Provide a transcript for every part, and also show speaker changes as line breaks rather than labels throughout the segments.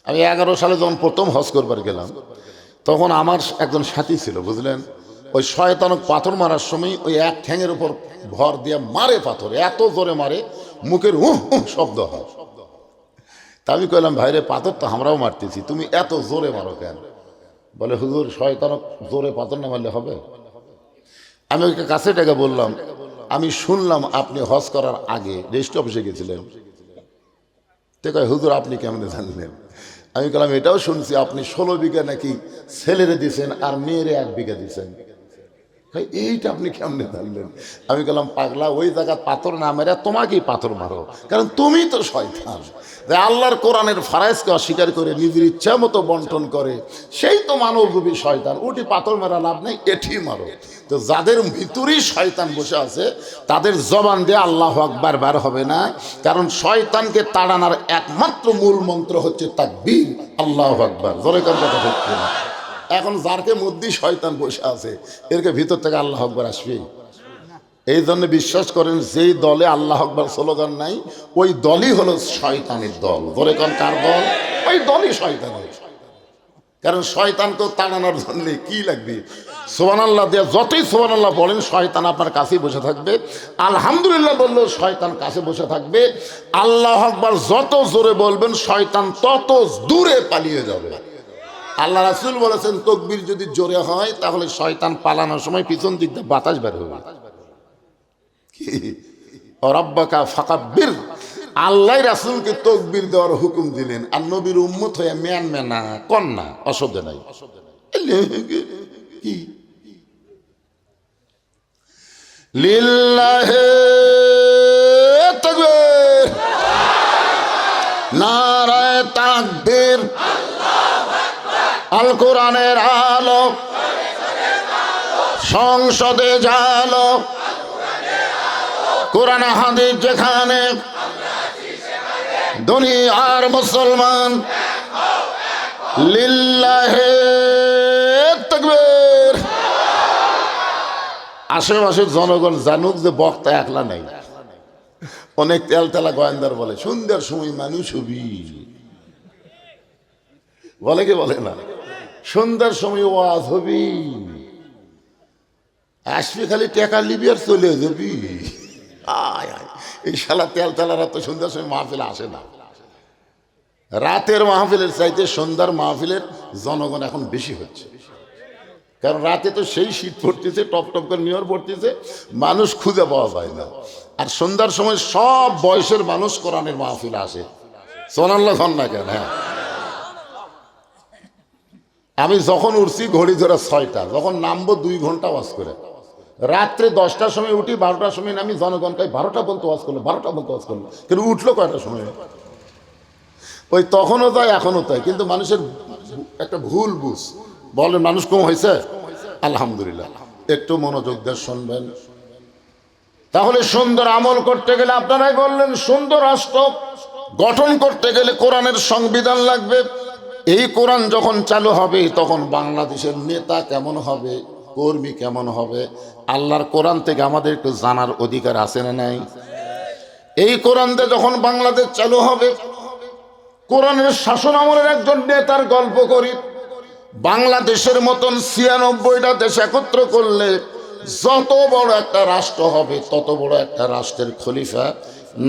আমি 11 সালে যখন প্রথম হজ করবার গেলাম, তখন আমার একজন সাথী ছিল, বুঝলেন। ওই শয়তানক পাথর মারার সময় ওই এক ঠ্যাঙের উপর ভর দিয়ে মারে পাথর, এত জোরে মারে মুখের শব্দ হয়। তা আমি কইলাম, ভাইরে পাথর তো আমরাও মারতেছি, তুমি এত জোরে মারো কেন? বলে, হুজুর শয়তানক জোরে পাথর না মারলে হবে? আমি ওকে কাছে ডেকে বললাম, আমি শুনলাম আপনি হজ করার আগে রেজিস্ট্রি অফিসে গেছিলেন। তো কয়, হুজুর আপনি কেমনে জানলেন? আমি বললাম, এটাও শুনছি আপনি 16 বিঘা নাকি ছেলেরে দিছেন আর মেয়েরে 1 বিঘা দিছেন। এইটা আপনি কেমনে জানলেন? আমি বললাম, পাগলা, ওই জায়গা পাথর না মেরে তোমাকেই পাথর মারো, কারণ তুমি তো শয়তান। যে আল্লাহর কোরআনের ফারাইজকে অস্বীকার করে নিজের ইচ্ছা মতো বন্টন করে, সেই তো মানবরূপী শয়তান। ওটি পাথর মারা লাভ নেই, এটি মারো। তো যাদের ভিতরেই শয়তান বসে আছে তাদের জবান দিয়ে আল্লাহু আকবার বার হবে না, কারণ শয়তানকে তাড়ানোর একমাত্র মূল মন্ত্র হচ্ছে তাকবীর, আল্লাহু আকবার। জোরে করে কথা হচ্ছে না। এখন যারকে মধ্যে শয়তান বসে আছে, এরকে ভিতর থেকে আল্লাহ আকবার আসবে? এই জন্য বিশ্বাস করেন, যেই দলে আল্লাহ আকবার স্লোগান নাই, ওই দলই হলো শয়তানের দল। ধরে কোন কার দল? ওই দলই শয়তানের। কারণ শয়তানকে তাড়ানোর জন্য কি লাগবে? সুবহানাল্লাহ দিয়ে যতই সুবহানাল্লাহ বলেন, শয়তান আপনার কাছেই বসে থাকবে। আলহামদুলিল্লাহ বললেও শয়তান কাছে বসে থাকবে। আল্লাহ আকবার যত জোরে বলবেন, শয়তান তত দূরে পালিয়ে যাবে। আল্লাহ রাসূল বলেছেন, তাকবীর যদি জোরে হয় তাহলে শয়তান পালানোর সময় পিছন দিক দিয়ে বাতাস বের হবে। রাব্বাকা ফাকাব্বির, আল্লাহ রাসূলকে তাকবীর দেওয়ার হুকুম দিলেন, আর নবীর উম্মত হয়ে ম্যান ম্যানা কন্যা অসুবিধা নাই। কি লিল্লাহি তাকবীর, নারায়ে তাকবীর, আল কোরআনের আলো সংসদে জালো, কোরআন হাদিস যেখানে, দুনিয়ার মুসলমান লিল্লাহি তাকবীর। আশেপাশের জনগণ জানুক যে বক্তা একলা নাই। অনেক তেলতেলা গোয়েন্দার বলে, সন্ধ্যার সময় মানুষ হবি, বলে কি বলে না? সন্ধ্যার সময় ওয়াজ হবি, আসবি খালি টাকা লিবি আর চলে যাবি। আয় আয়, এই শালা তেলতেলারা তো সন্ধ্যার সময় মাহফিলে আসে না। রাতের মাহফিলের চাইতে সন্ধ্যার মাহফিলের জনগণ এখন বেশি হচ্ছে, কারণ রাতে তো সেই শীত পড়তেছে, টপ টপ করে নিয়র পড়তেছে, মানুষ খুঁজে পাওয়া যায় না। আর সন্ধ্যার সময় সব বয়সের মানুষ কোরআনের মাহফিলে আসে। সুবহানাল্লাহ না কেন? হ্যাঁ, আমি যখন উঠছি ঘড়ি ধরে 6টা, যখন নামবো 2 ঘন্টা ওয়াজ করে, রাত্রে 10টার সময় উঠি, 12টার সময় নামি। জনগণকে 12টা বলতে ওয়াজ করলো, 12টা বলতে ওয়াজ করলো, কিন্তু উঠলো কয়টার সময়? ওই তখনও তাই এখনও তাই। কিন্তু মানুষের একটা ভুল বুঝ, বলেন মানুষ কম হয়েছে? আলহামদুলিল্লাহ। একটু মনোযোগ দিয়ে শুনবেন। তাহলে সুন্দর আমল করতে গেলে, আপনারাই বললেন, সুন্দর রাষ্ট্র গঠন করতে গেলে কোরআনের সংবিধান লাগবে। এই কোরআন যখন চালু হবে, তখন বাংলাদেশের নেতা কেমন হবে, কর্মী কেমন হবে, আল্লাহর কোরআন থেকে আমাদের একটু জানার অধিকার আছে না নাই? এই কোরআন দিয়ে যখন বাংলাদেশ চালু হবে, কোরআনের শাসন আমলের একজন নেতার গল্প করি। বাংলাদেশের মতন 96টা দেশ একত্র করলে যত বড় একটা রাষ্ট্র হবে, তত বড় একটা রাষ্ট্রের খলিফা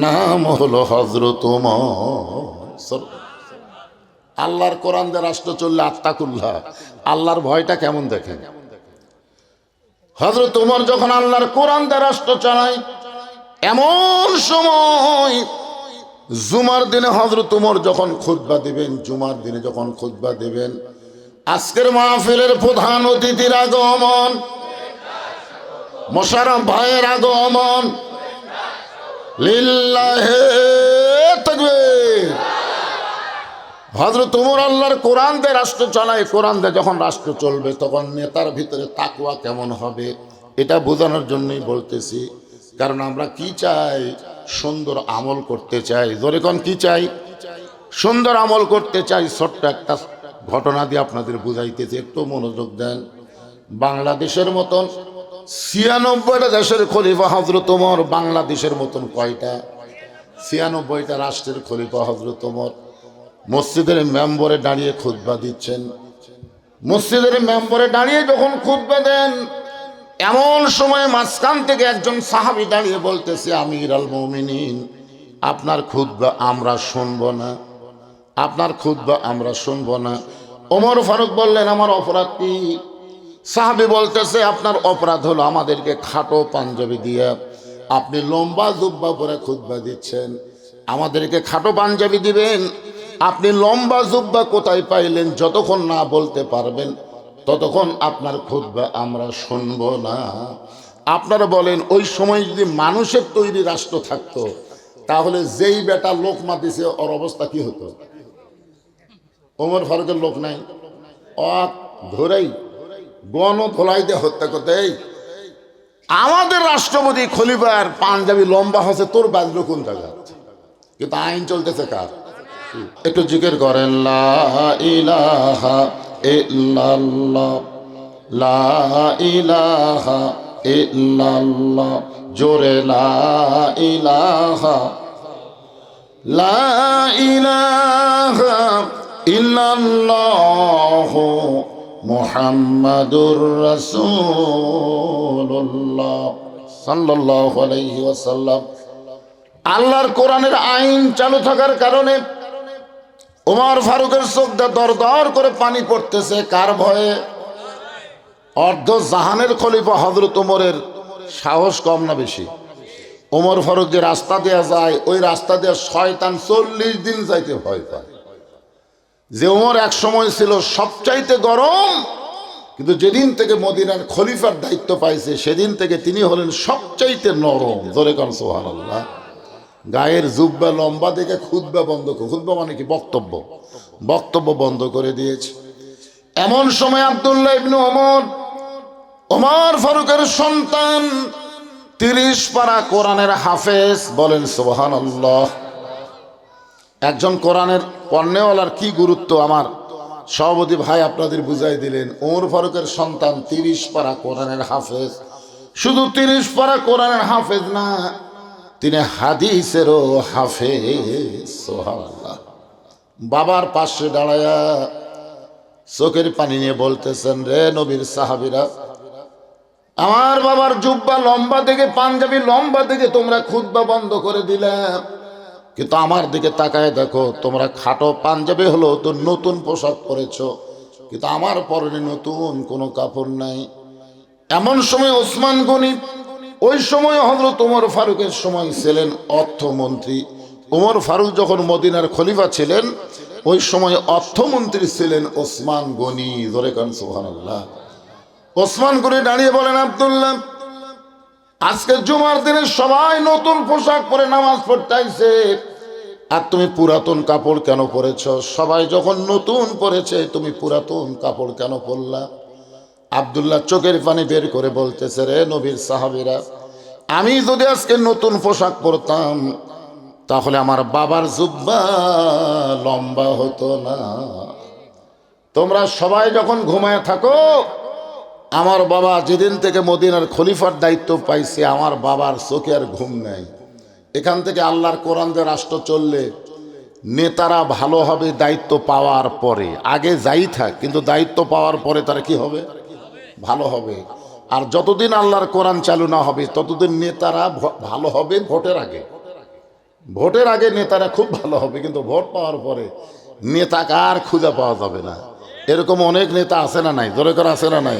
নাম হলো হযরত ওমর। আল্লাহর কোরআন দিয়ে রাষ্ট্র চললে আত্তাকুল্লাহ, আল্লাহর ভয়টা কেমন দেখেন। হযরত ওমর যখন আল্লাহর কোরআন দিয়ে রাষ্ট্র চালায়, এমন সময় জুমার দিনে হযরত ওমর যখন খুতবা দিবেন, জুমার দিনে যখন খুতবা দিবেন, আজকের মাহফিলের প্রধান অতিথির আগমন, মোশাররফ ভাইয়ের আগমন, লিল্লাহি তাকবীর। হযরত ওমর আল্লাহর কোরআন দিয়ে রাষ্ট্র চালায়। কোরআন দিয়ে যখন রাষ্ট্র চলবে, তখন নেতার ভিতরে তাকওয়া কেমন হবে, এটা বোঝানোর জন্যই বলতেছি। কারণ আমরা কি চাই? সুন্দর আমল করতে চাই। জোরে কোন কি চাই? সুন্দর আমল করতে চাই। ছোট্ট একটা ঘটনা দিয়ে আপনাদের বুঝাইতেছি, একটু মনোযোগ দেন। বাংলাদেশের মতন 96টা দেশের খলিফা হযরত ওমর। বাংলাদেশের মতন কয়টা? 96টা রাষ্ট্রের খলিফা হযরত ওমর। মসজিদের মেম্বরে দাঁড়িয়ে খুতবা দিচ্ছেন। মসজিদের মেম্বরে দাঁড়িয়ে যখন খুতবা দেন, এমন সময় মাঝখান থেকে একজন সাহাবী দাঁড়িয়ে বলতেছে, আমির আল মুমিনিন, আপনার খুতবা আমরা শুনবো না, আপনার খুতবা আমরা শুনবো না। ওমর ফারুক বললেন, আমার অপরাধ কি? সাহাবী বলতেছে, আপনার অপরাধ হলো আমাদেরকে খাটো পাঞ্জাবি দিয়ে আপনি লম্বা জুব্বা পরে খুতবা দিচ্ছেন। আমাদেরকে খাটো পাঞ্জাবি দিবেন, আপনি লম্বা জুব্বা কোথায় পাইলেন? যতক্ষণ না বলতে পারবেন ততক্ষণ আপনার খুতবা আমরা শুনব না। আপনারা বলেন, ওই সময় যদি মানুষের তৈরি রাষ্ট্র থাকতো, তাহলে যেই বেটা লোকমা দিছে ওর অবস্থা কি হতো? ওমর ফারুকের লোক নাই, ধরেই গণ ধোলাই দিয়ে হত্যা করতে। আমাদের রাষ্ট্রপতি খলিফার পাঞ্জাবি লম্বা হচ্ছে, তোর বাজলো কোন জায়গা? কিন্তু আইন চলতেছে কার? একটু জিকির করেন, লা ইলাহা ইল্লাল্লাহ, লা ইলাহা ইল্লাল্লাহ, জোরে লা ইলাহা, লা ইলাহা ইল্লাল্লাহ মুহাম্মাদুর রাসূলুল্লাহ সাল্লাল্লাহু আলাইহি ওয়াসাল্লাম। আল্লাহর কোরআনের আইন চালু থাকার কারণে ওমর ফারুকের চোখ দিয়ে দর দর করে পানি পড়তেছে। কার ভয়ে? অর্ধ জাহানের খলিফা হযরত ওমরের সাহস কম না বেশি? ওমর ফারুক যে রাস্তা দেয়া যায়, ওই রাস্তা দিয়ে শয়তান 40 দিন যাইতে ভয় পায়। যে ওমর এক সময় ছিল সবচাইতে গরম, কিন্তু যেদিন থেকে মদিনার খলিফার দায়িত্ব পাইছে সেদিন থেকে তিনি হলেন সবচাইতে নরম। জোরে কান সুবহানাল্লাহ। গায়ের জুব্বা লম্বা দেখে খুতবা বন্ধ, খুতবা মানে কি? বক্তব্য, বক্তব্য বন্ধ করে দিয়েছে। এমন সময় আব্দুল্লাহ ইবনে ওমর ফারুকের সন্তান, 30 পারা কোরআনের হাফেজ, বলেন সুবহানাল্লাহ। একজন কোরআনের পড়নেওয়ালার কি গুরুত্ব আমার সভাপতি ভাই আপনাদের বুঝাই দিলেন। ওমর ফারুকের সন্তান 30 পারা কোরআনের হাফেজ। শুধু 30 পারা কোরআনের হাফেজ না, তিনি হাদিসেরও হাফেজ। সুবহানাল্লাহ। বাবার পাশে দাঁড়ায়া চোখের পানি নিয়ে বলতেছেন, রে নবীর সাহাবীরা, আমার বাবার জুব্বা লম্বা দেখে, পাঞ্জাবি লম্বা দেখে তোমরা খুতবা বন্ধ করে দিলাম, কিন্তু আমার দিকে তাকায় দেখো, তোমরা খাটো পাঞ্জাবি হলো তো নতুন পোশাক পরেছ, কিন্তু আমার পরনে নতুন কোনো কাপড় নাই। এমন সময় ওসমান গনি, ওই সময় হযরত ওমর ফারুকের সময় ছিলেন অর্থমন্ত্রী। ওমর ফারুক যখন মদিনার খলিফা ছিলেন, ওই সময় অর্থমন্ত্রী ছিলেন ওসমান গনি। জোরে কান সুবহানাল্লাহ। ওসমান গনি দাঁড়িয়ে বলেন, আব্দুল্লাহ, আজকে জুমার দিনে সবাই নতুন পোশাক পরে নামাজ পড়তে আইছে, আর তুমি পুরাতন কাপড় কেন পরেছ? সবাই যখন নতুন পরেছে, তুমি পুরাতন কাপড় কেন পরলা? আব্দুল্লাহ চোখের পানি বের করে বলতেছে, রে নবীর সাহাবীরা, আমি যদি আজকে নতুন পোশাক পরতাম, তাহলে আমার বাবার জুব্বা লম্বা হতো না। তোমরা সবাই যখন ঘুমায় থাকো, আমার বাবা যেদিন থেকে মদিনার খলিফার দায়িত্ব পাইছে, আমার বাবার চোখে আর ঘুম নাই। এখান থেকে আল্লাহর কোরআন দিয়ে রাষ্ট্র চললে নেতারা ভালো হবে দায়িত্ব পাওয়ার পরে। আগে যাই থাক, কিন্তু দায়িত্ব পাওয়ার পরে তারা কি হবে? ভালো হবে। আর যতদিন আল্লাহর কোরআন চালু না হবে, ততদিন নেতারা ভালো হবে ভোটের আগে। ভোটের আগে নেতারা খুব ভালো হবে, কিন্তু ভোট পাওয়ার পরে নেতাকে আর খুঁজে পাওয়া যাবে না। এরকম অনেক নেতা আছে না নাই? জোরে করে আছে না নাই?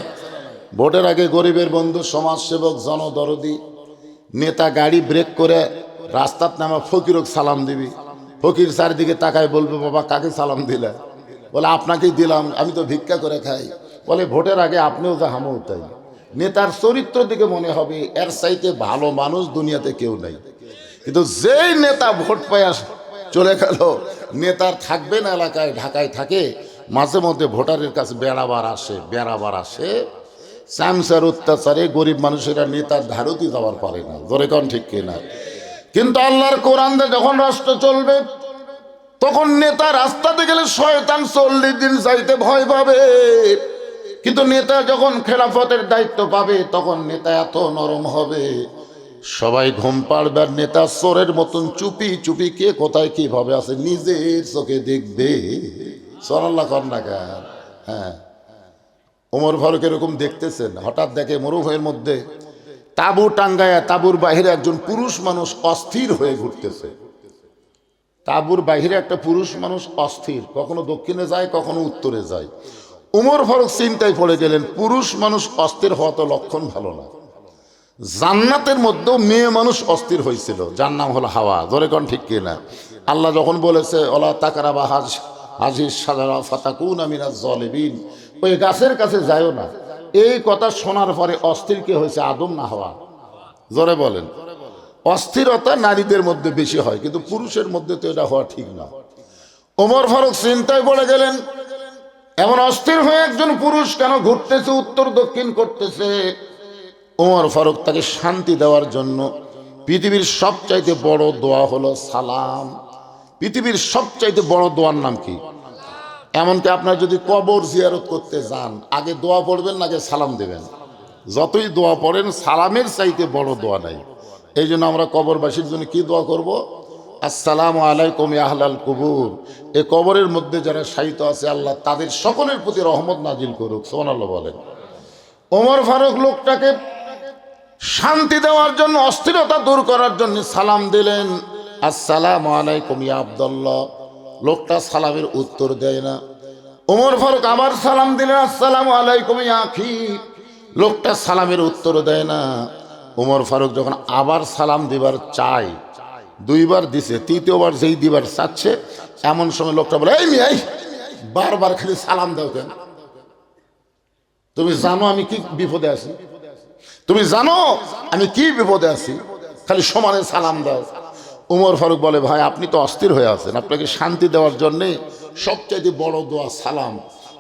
ভোটের আগে গরিবের বন্ধু, সমাজসেবক, জনদরদি নেতা গাড়ি ব্রেক করে রাস্তার নামা ফকিরক সালাম দিবি। ফকির চারিদিকে তাকায় বলবে, বাবা কাকে সালাম দিলে? বলে, আপনাকেই দিলাম, আমি তো ভিক্ষা করে খাই। বলে, ভোটের আগে আপনিও যা হামও তাই। নেতার চরিত্র দিকে মনে হবে এর চাইতে ভালো মানুষ দুনিয়াতে কেউ নাই। কিন্তু যেই নেতা ভোট পায় চলে গেল, নেতার থাকবে না এলাকায়, ঢাকায় থাকে, মাঝে মধ্যে ভোটারের কাছে বেড়াবার আসে। চামচার অত্যাচারে গরিব মানুষেরা নেতার ধারতি যাওয়ার পারে না। জোরে কোন ঠিক কিনা? কিন্তু আল্লাহর কোরআন দিয়ে যখন রাষ্ট্র চলবে, তখন নেতা রাস্তাতে গেলে শয়তান 40 দিন যাইতে ভয় পাবে। কিন্তু নেতা যখন খেলাফতের দায়িত্ব পাবে, তখন নেতা এত নরম হবে, সবাই ঘুম পাড়বে আর নেতা চোরের মতন চুপি চুপি কে কোথায় কিভাবে আছে নিজের চোখে দেখবে। সুবহানাল্লাহ কন্যাকার। হ্যাঁ, ওমর ফারুক এরকম দেখতেছেন, হঠাৎ দেখে মরুভূমির মধ্যে তাঁবু টাঙ্গায়া তাঁবুর বাহিরে একজন পুরুষ মানুষ অস্থির হয়ে ঘুরতেছে। তাঁবুর বাহিরে একটা পুরুষ মানুষ অস্থির, কখনো দক্ষিণে যায় কখনো উত্তরে যায়। ওমর ফারুক চিন্তায় পড়ে গেলেন, পুরুষ মানুষ অস্থির হওয়া তো লক্ষণ ভালো না। জান্নাতের মধ্যেও মেয়ে মানুষ অস্থির হয়েছিল, যার নাম হলো হাওয়া। জোরে কোন ঠিক কিনা? আল্লাহ যখন বলেছে ওলা তাকারাবা হাজির সাজারা ফাতাকুনা মিনাজ জালিমিন, ওই গাছের কাছে যায়ও না, এই কথা শোনার পরে অস্থির কে হয়েছে, আদম না হাওয়া? জোরে বলেন। অস্থিরতা নারীদের মধ্যে বেশি হয়, কিন্তু পুরুষের মধ্যে তো এটা হওয়া ঠিক না। ওমর ফারুক চিন্তায় পড়ে গেলেন, এমন অস্থির হয়ে একজন পুরুষ কেন ঘুরতেছে, উত্তর দক্ষিণ করতেছে। ওমর ফারুক তাকে শান্তি দেওয়ার জন্য পৃথিবীর সবচাইতে বড় দোয়া হলো সালাম। পৃথিবীর সবচাইতে বড় দোয়ার নাম কি? এমনকি আপনার যদি কবর জিয়ারত করতে যান, আগে দোয়া পড়বেন না আগে সালাম দেবেন? যতই দোয়া পড়েন সালামের চাইতে বড় দোয়া নাই। এই জন্য আমরা কবরবাসীর জন্য কি দোয়া করব? আসসালামু আলাইকুম ইয়া আহলাল কুবুর, এ কবরের মধ্যে যারা শায়িত আছে আল্লাহ তাদের সকলের প্রতি রহমত নাজিল করুক। সুবহানাল্লাহ বলেন। ওমর ফারুক লোকটাকে শান্তি দেওয়ার জন্য, অস্থিরতা দূর করার জন্য সালাম দিলেন, আসসালামু আলাইকুম ইয়া আব্দুল্লাহ। লোকটা সালামের উত্তর দেয় না। ওমর ফারুক আবার সালাম দিলেন, আসসালামু আলাইকুম ইয়া আখি। লোকটা সালামের উত্তর দেয় না। ওমর ফারুক যখন আবার সালাম দিবার চায়, দুইবার দিছে, তৃতীয়বার যেই দিবার চাচ্ছে এমন সময় লোকটা বলে, এই মিয়া, বারবার খালি সালাম দাও কেন? তুমি জানো আমি কি বিপদে আছি? তুমি জানো আমি কি বিপদে আছি? খালি সমানে সালাম দাও। ওমর ফারুক বলে, ভাই আপনি তো অস্থির হয়ে আছেন, আপনাকে শান্তি দেওয়ার জন্যে সবচাইতে বড় দোয়া সালাম।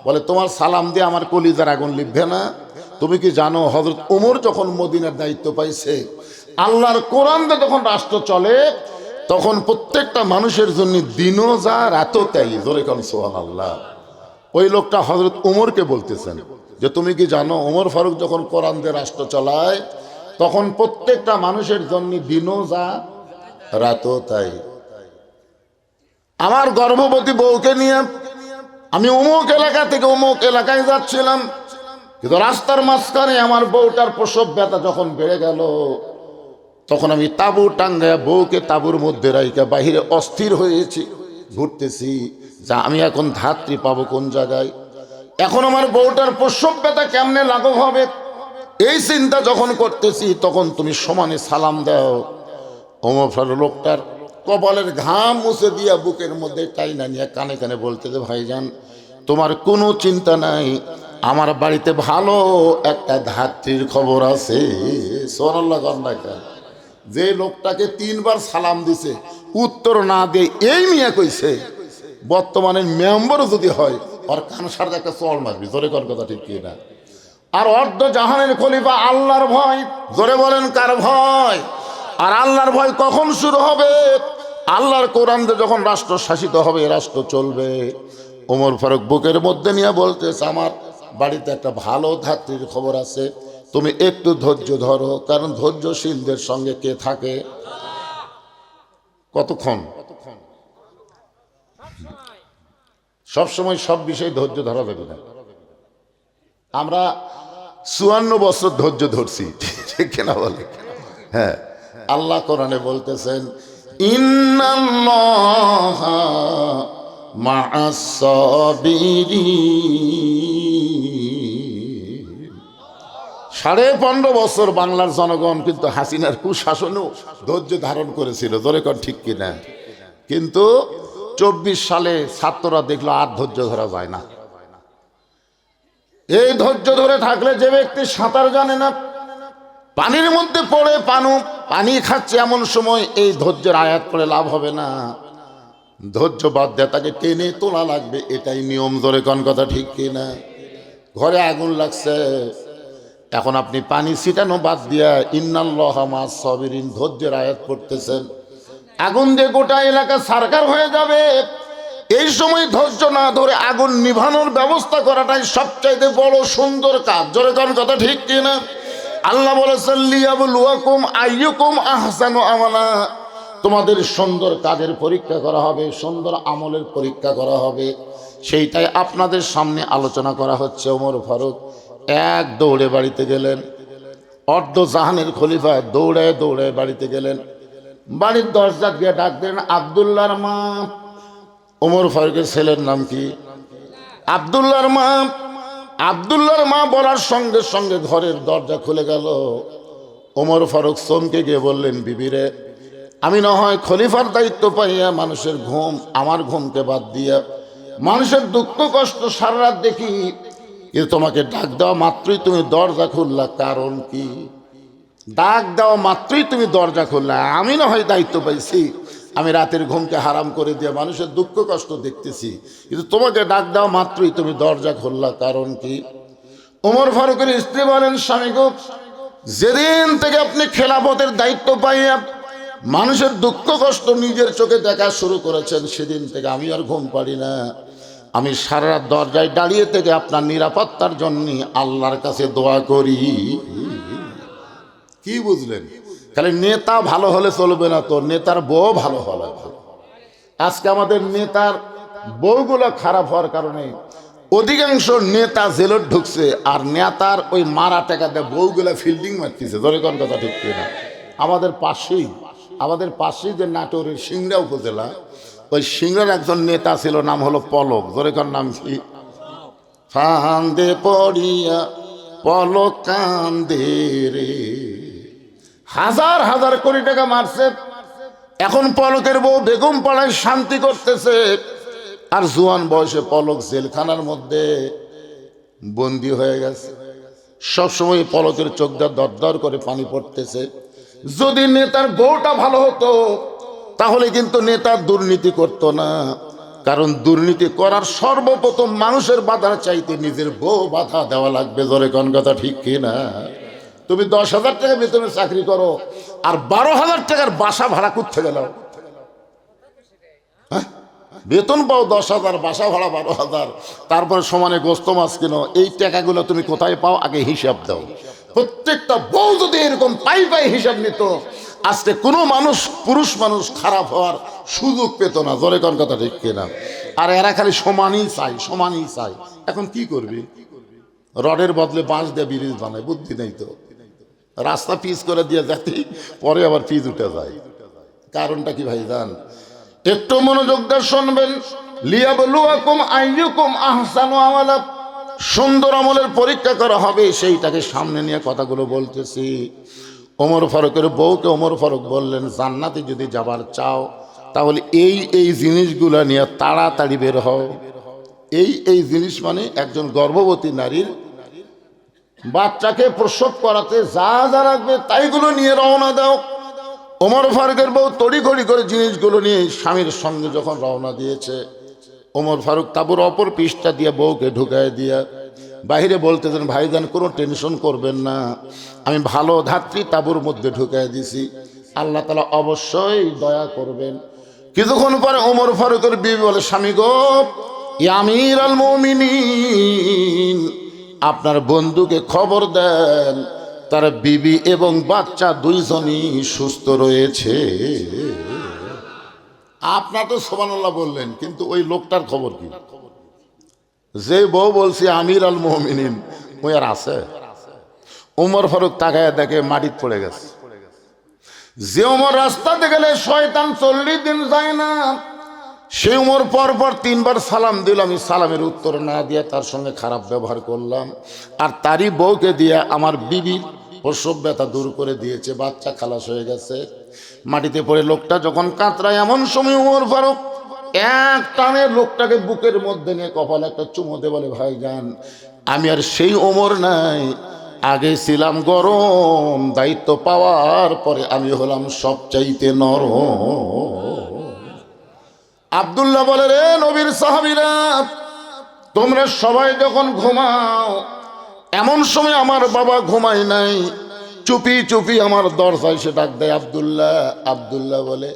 বলে, তোমার সালাম দিয়ে আমার কলিজার আগুন লিখবে না? তুমি কি জানো হযরত ওমর যখন মদিনার দায়িত্ব পাইছে, আল্লাহর কোরআন দিয়ে যখন রাষ্ট্র চলে, তখন প্রত্যেকটা মানুষের জন্য দিনও যা রাতও তাই। জোরে কোন সুবহানাল্লাহ। ওই লোকটা হযরত ওমরকে বলতেছেন যে, তুমি কি জানো ওমর ফারুক যখন কোরআন দিয়ে রাষ্ট্র চালায় তখন প্রত্যেকটা মানুষের জন্য দিনও যা রাতও তাই। আমার গর্ভবতী বউকে নিয়ে আমি অমুক এলাকা থেকে অমুক এলাকায় যাচ্ছিলাম, কিন্তু রাস্তার মাঝখানে আমার বউটার প্রসব ব্যথা যখন বেড়ে গেল, তখন আমি তাঁবু টাঙ্গায়া বউকে তাঁবুর মধ্যে রাইকা বাহিরে অস্থির হয়েছি, ঘুরতেছি যা আমি এখন ধাত্রী পাবো কোন জায়গায়। এখন আমার বউটার প্রসব ব্যথা কেমনে লাঘব হবে, এই চিন্তা যখন করতেছি তখন তুমি সমানে সালাম দাও। ওমর ফারুক লোকটার কপালের ঘাম মুছে দিয়া বুকের মধ্যে টাইনা নিয়ে কানে কানে বলতেছে, ভাইজান তোমার কোনো চিন্তা নাই, আমার বাড়িতে ভালো একটা ধাত্রীর খবর আছে। সুবহানাল্লাহ কন্যাকা। যে লোকটাকে 3 বার সালাম দিছে উত্তর না দিয়ে এই মিয়া কইছে, বর্তমানে মেম্বার যদি হয় আর কান সারতে একটা চড় মারবি। জোরে কর কথা ঠিক কি না? আর অর্ধ জাহানের খলিফা আল্লাহর ভয়। জোরে বলেন কার ভয়? আর আল্লাহর ভয় কখন শুরু হবে? আল্লাহর কোরআন দিয়ে যখন রাষ্ট্র শাসিত হবে, রাষ্ট্র চলবে। ওমর ফারুক বুকের মধ্যে নিয়ে বলতেছে, আমার বাড়িতে একটা ভালো ধাত্রীর খবর আছে, তুমি একটু ধৈর্য ধরো, কারণ ধৈর্যশীলদের সঙ্গে কে থাকে? কতক্ষণ? সব সময় সব বিষয়ে ধৈর্য ধরা যাবে না। আমরা 54 বছর ধৈর্য ধরছি, ঠিক কিনা বলে? হ্যাঁ, আল্লাহ কোরআনে বলতেছেন, ইন্নাল্লাহা মা'আস সাবিরিন। 15.5 বছর বাংলার জনগণ কিন্তু হাসিনার কুশাসনেও ধৈর্য ধারণ করেছিল। জোরে কর ঠিক কিনা? কিন্তু 24 সালে ছাত্ররা দেখলো আর ধৈর্য ধরা যায় না। এই ধৈর্য ধরে থাকলে যে ব্যক্তি সাঁতার জানে না, পানির মধ্যে পড়ে পানি খাচ্ছে, এমন সময় এই ধৈর্যের আয়াত পড়ে লাভ হবে না। ধৈর্য বাদ দেয়, তাকে টেনে তোলা লাগবে, এটাই নিয়ম। জোরে কোন কথা ঠিক কিনা? ঘরে আগুন লাগছে, এখন আপনি পানি ছিটানো বাদ দিয়া ইন্নাল্লাহা মা'আস সাবিরিন ধৈর্যের আয়াত পড়তেছেন, আগুন দিয়ে গোটা এলাকা সারকার হয়ে যাবে। এই সময় ধৈর্য না ধরে আগুন নিভানোর ব্যবস্থা করাটাই সবচাইতে বড় সুন্দর কাজ। জোরে কোন কথা ঠিক কিনা? আল্লাহ বলেছেন লিয়াবলুয়াকুম আইয়ুকুম আহসানু আমালা, তোমাদের সুন্দর কাজের পরীক্ষা করা হবে, সুন্দর আমলের পরীক্ষা করা হবে, সেইটাই আপনাদের সামনে আলোচনা করা হচ্ছে। ওমর ফারুক এক দৌড়ে বাড়িতে গেলেন, অর্ধ জাহানের খলিফা দৌড়ে দৌড়ে বাড়িতে গেলেন। বাড়ির দরজা দিয়ে ডাক দিলেন, আব্দুল্লাহর মা। ওমর ফারুকের ছেলের নাম কি? আব্দুল্লাহর মা। আব্দুল্লাহর মা বলার সঙ্গে সঙ্গে ঘরের দরজা খুলে গেল। ওমর ফারুক চমকে গিয়ে বললেন, বিবিরে, আমি না হয় খলিফার দায়িত্ব পাইয়া মানুষের ঘুম, আমার ঘুমকে বাদ দিয়া মানুষের দুঃখ কষ্ট সারা রাত দেখি, কিন্তু তোমাকে ডাক দেওয়া মাত্রই তুমি দরজা খুললা, কারণ কি? ডাক দেওয়া মাত্রই তুমি দরজা খুললা, আমি না হয় দায়িত্ব পাইছি, আমি রাতের ঘুমকে হারাম করে দিয়ে মানুষের দুঃখ কষ্ট দেখতেছি, কিন্তু তোমাকে ডাক দেওয়া মাত্রই তুমি দরজা খুললা, কারণ কি? ওমর ফারুকের স্ত্রী বলেন, স্বামী গো, যেদিন থেকে আপনি খেলাফতের দায়িত্ব পাইয়া মানুষের দুঃখ কষ্ট নিজের চোখে দেখা শুরু করেছেন, সেদিন থেকে আমি আর ঘুম পারি না। আমি সারা রাত দরজায় দাঁড়িয়ে থেকে আপনার নিরাপত্তার জন্য আল্লাহর কাছে দোয়া করি। কি বুঝলেন? খালি নেতা ভালো হলে চলবে না, তো নেতার বউ ভালো হলে ভালো। আজকে আমাদের নেতার বউগুলো খারাপ হওয়ার কারণে অধিকাংশ নেতা জেলত ঢুকছে, আর নেতার ওই মারা টাকাতে বউগুলা ফিল্ডিং মারতেছে। ধরে কোন কথা ঠিক না? আমাদের পাশেই যে নাটোরের সিংড়া উপজেলা, ওই সিংড়ার একজন নেতা ছিল, নাম হলো পলক। ধরে কোন নাম কি? ফান্দে পড়িয়া পলক কান্দে রে। হাজার হাজার কোটি টাকা মারছে, এখন পলকের বউ বেগম পাড়ায় শান্তি করতেছে, আর জুয়ান বয়সে পলক জেলখানার মধ্যে বন্দী হয়ে গেছে। সবসময় পলকের চোখ দিয়ে দরদর করে পানি পড়তেছে। যদি নেতার বউটা ভালো হতো তাহলে কিন্তু নেতা দুর্নীতি করতো না, কারণ দুর্নীতি করার সর্বপ্রথম মানুষের বাধা চাইতে নিজের বউ বাধা দেওয়া লাগবে। জোরে কোন কথা ঠিক কিনা? তুমি 10,000 টাকা বেতনে চাকরি করো, আর 12,000 টাকার বাসা ভাড়া করতে গেল, বেতন পাও 10,000, বাসা ভাড়া 12,000, তারপরে সমানে গোস্ত মাছ কিনো, এই টাকাগুলো তুমি কোথায় পাও আগে হিসাব দাও। প্রত্যেকটা বউ যদি এরকম পাই হিসাব নিত, আজকে কোনো মানুষ, পুরুষ মানুষ খারাপ হওয়ার সুযোগ পেত না। জোরে কোন কথা ঠিক কিনা? আর এরা খালি সমানই চাই, সমানই চাই। এখন কি করবি? রডের বদলে বাঁশ দিয়ে ব্রিজ বানায়, বুদ্ধি নেই তো। রাস্তা পিচ করে দিয়ে যাতে পরে আবার পিচ উঠে যায়। কারণটা কি ভাই জান? একটু মনোযোগ দিয়ে শুনবেন। লিয়াবলুয়াকুম আইয়ুকুম আহসানু আমালা, সুন্দর আমলের পরীক্ষা করা হবে, সেইটাকে সামনে নিয়ে কথাগুলো বলতেছি। ওমর ফারুকের বউকে ওমর ফারুক বললেন, জান্নাতে যদি যাবার চাও তাহলে এই জিনিসগুলো নিয়ে তাড়াতাড়ি বের হও। এই জিনিস মানে একজন গর্ভবতী নারীর বাচ্চাকে প্রসব করাতে যা যা লাগবে তাইগুলো নিয়ে রওনা দাও। ওমর ফারুকের বউ তড়িঘড়ি করে জিনিসগুলো নিয়ে স্বামীর সঙ্গে যখন রওনা দিয়েছে, ওমর ফারুক তাঁবুর অপর পৃষ্ঠা দিয়ে বউকে ঢুকায় দিয়া বাহিরে বলতেছেন, ভাইজান কোনো টেনশন করবেন না, আমি ভালো ধাত্রী তাঁবুর মধ্যে ঢুকায় দিছি, আল্লাহ তাআলা অবশ্যই দয়া করবেন। কিছুক্ষণ পরে ওমর ফারুকের বিবি বলে, স্বামী গো, ইয়া আমিরাল মুমিনিন, আপনার বন্ধুকে খবর দেন তার বিবি এবং বাচ্চা দুইজনই সুস্থ রয়েছে। আপনার তো সুবহানাল্লাহ বললেন, কিন্তু ওই লোকটার খবর কি? যে বউ বলছে আমির আল মুমিনিন, ওই আর আছে? ওমর ফারুক তাকায় দেখে মাটিতে পড়ে গেছে। যে ওমর রাস্তাতে গেলে শয়তান 40 দিন যায় না, সে ওমর পরপর 3 বার সালাম দিল, আমি সালামের উত্তর না দিয়ে তার সঙ্গে খারাপ ব্যবহার করলাম, আর তারই বউকে দিয়ে আমার বিবির প্রসব ব্যথা দূর করে দিয়েছে, বাচ্চা খালাস হয়ে গেছে। মাটিতে পড়ে লোকটা যখন কাতরায়, এমন সময় ওমর ফারুক এক টানে লোকটাকে বুকের মধ্যে নিয়ে কপালে একটা চুমো দিয়ে বলে, ভাইজান, আমি আর সেই ওমর নাই, আগে ছিলাম গরম, দায়িত্ব পাওয়ার পরে আমি হলাম সবচাইতে নরম। আব্দুল্লাহ বলে, রে নবীর সাহাবীরা, তোমরা সবাই যখন ঘুমাও, এমন সময় আমার বাবা ঘুমায় নাই, চুপি চুপি আমার দরজায় সে ডাক দেয়, আব্দুল্লাহ। আব্দুল্লাহ বলে,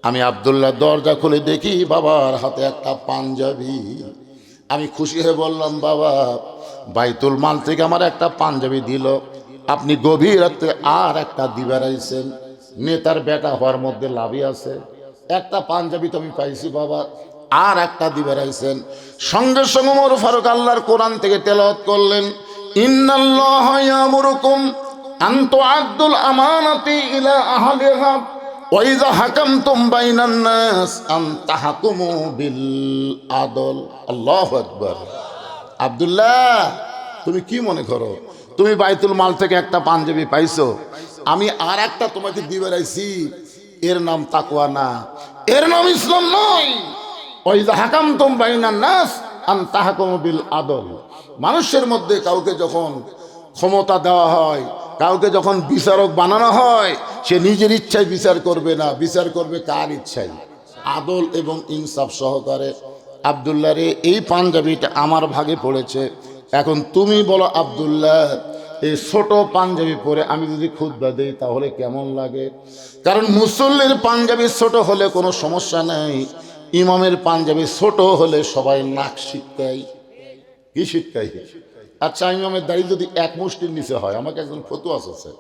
আমি আব্দুল্লাহ দরজা খুলে দেখি বাবার হাতে একটা পাঞ্জাবি। আমি খুশি হয়ে বললাম, বাবা বাইতুল মাল থেকে আমার একটা পাঞ্জাবি দিল, আপনি গভীর রাতে আর একটা দিবারাইছেন, নেতার বেটা হওয়ার মধ্যে লাভই আছে। একটা পাঞ্জাবি তো আমি পাইছি বাবা, আর একটা দিবারাইছেন। সঙ্গে সঙ্গে ওমর ফারুক আল্লাহর কোরআন থেকে তেলাওয়াত করলেন, ইন্নাল্লাহা ইয়ামুরুকুম আন তুআদ্দুল আমানাতি ইলা আহলিহা ওয়া ইযা হাকামতুম বাইনান নাস আন তাহকুমু বিল আদল। আল্লাহু আকবার। আব্দুল্লাহ, তুমি কি মনে করো তুমি বাইতুল মাল থেকে একটা পাঞ্জাবি পাইছো, আমি আর একটা তোমাকে দিয়ে বেড়াইছি, এর নাম তাকওয়া না, এর নাম ইসলাম নয়। ওই যে হাকামতুম বাইনান নাস আন তাহকুমু বিল আদল। মানুষের মধ্যে কাউকে যখন ক্ষমতা দেওয়া হয়, কাউকে যখন বিচারক বানানো হয়, সে নিজের ইচ্ছায় বিচার করবে না, বিচার করবে কার ইচ্ছায়? আদল এবং ইনসাফ সহকারে। আব্দুল্লাহ রে, এই পাঞ্জাবিটা আমার ভাগে পড়েছে, এখন তুমি বলো আব্দুল্লাহ, এই ছোট পাঞ্জাবি পরে আমি যদি খুতবা দেই তাহলে কেমন লাগে? কারণ মুসল্লির পাঞ্জাবি ছোট হলে কোনো সমস্যা নেই, ইমামের পাঞ্জাবি ছোট হলে সবাই নাক শিটকাই। কি শিটকাই? আচ্ছা, ইমামের দাড়ি যদি এক মুষ্টির নিচে হয়, আমাকে একজন ফতুয়া আছে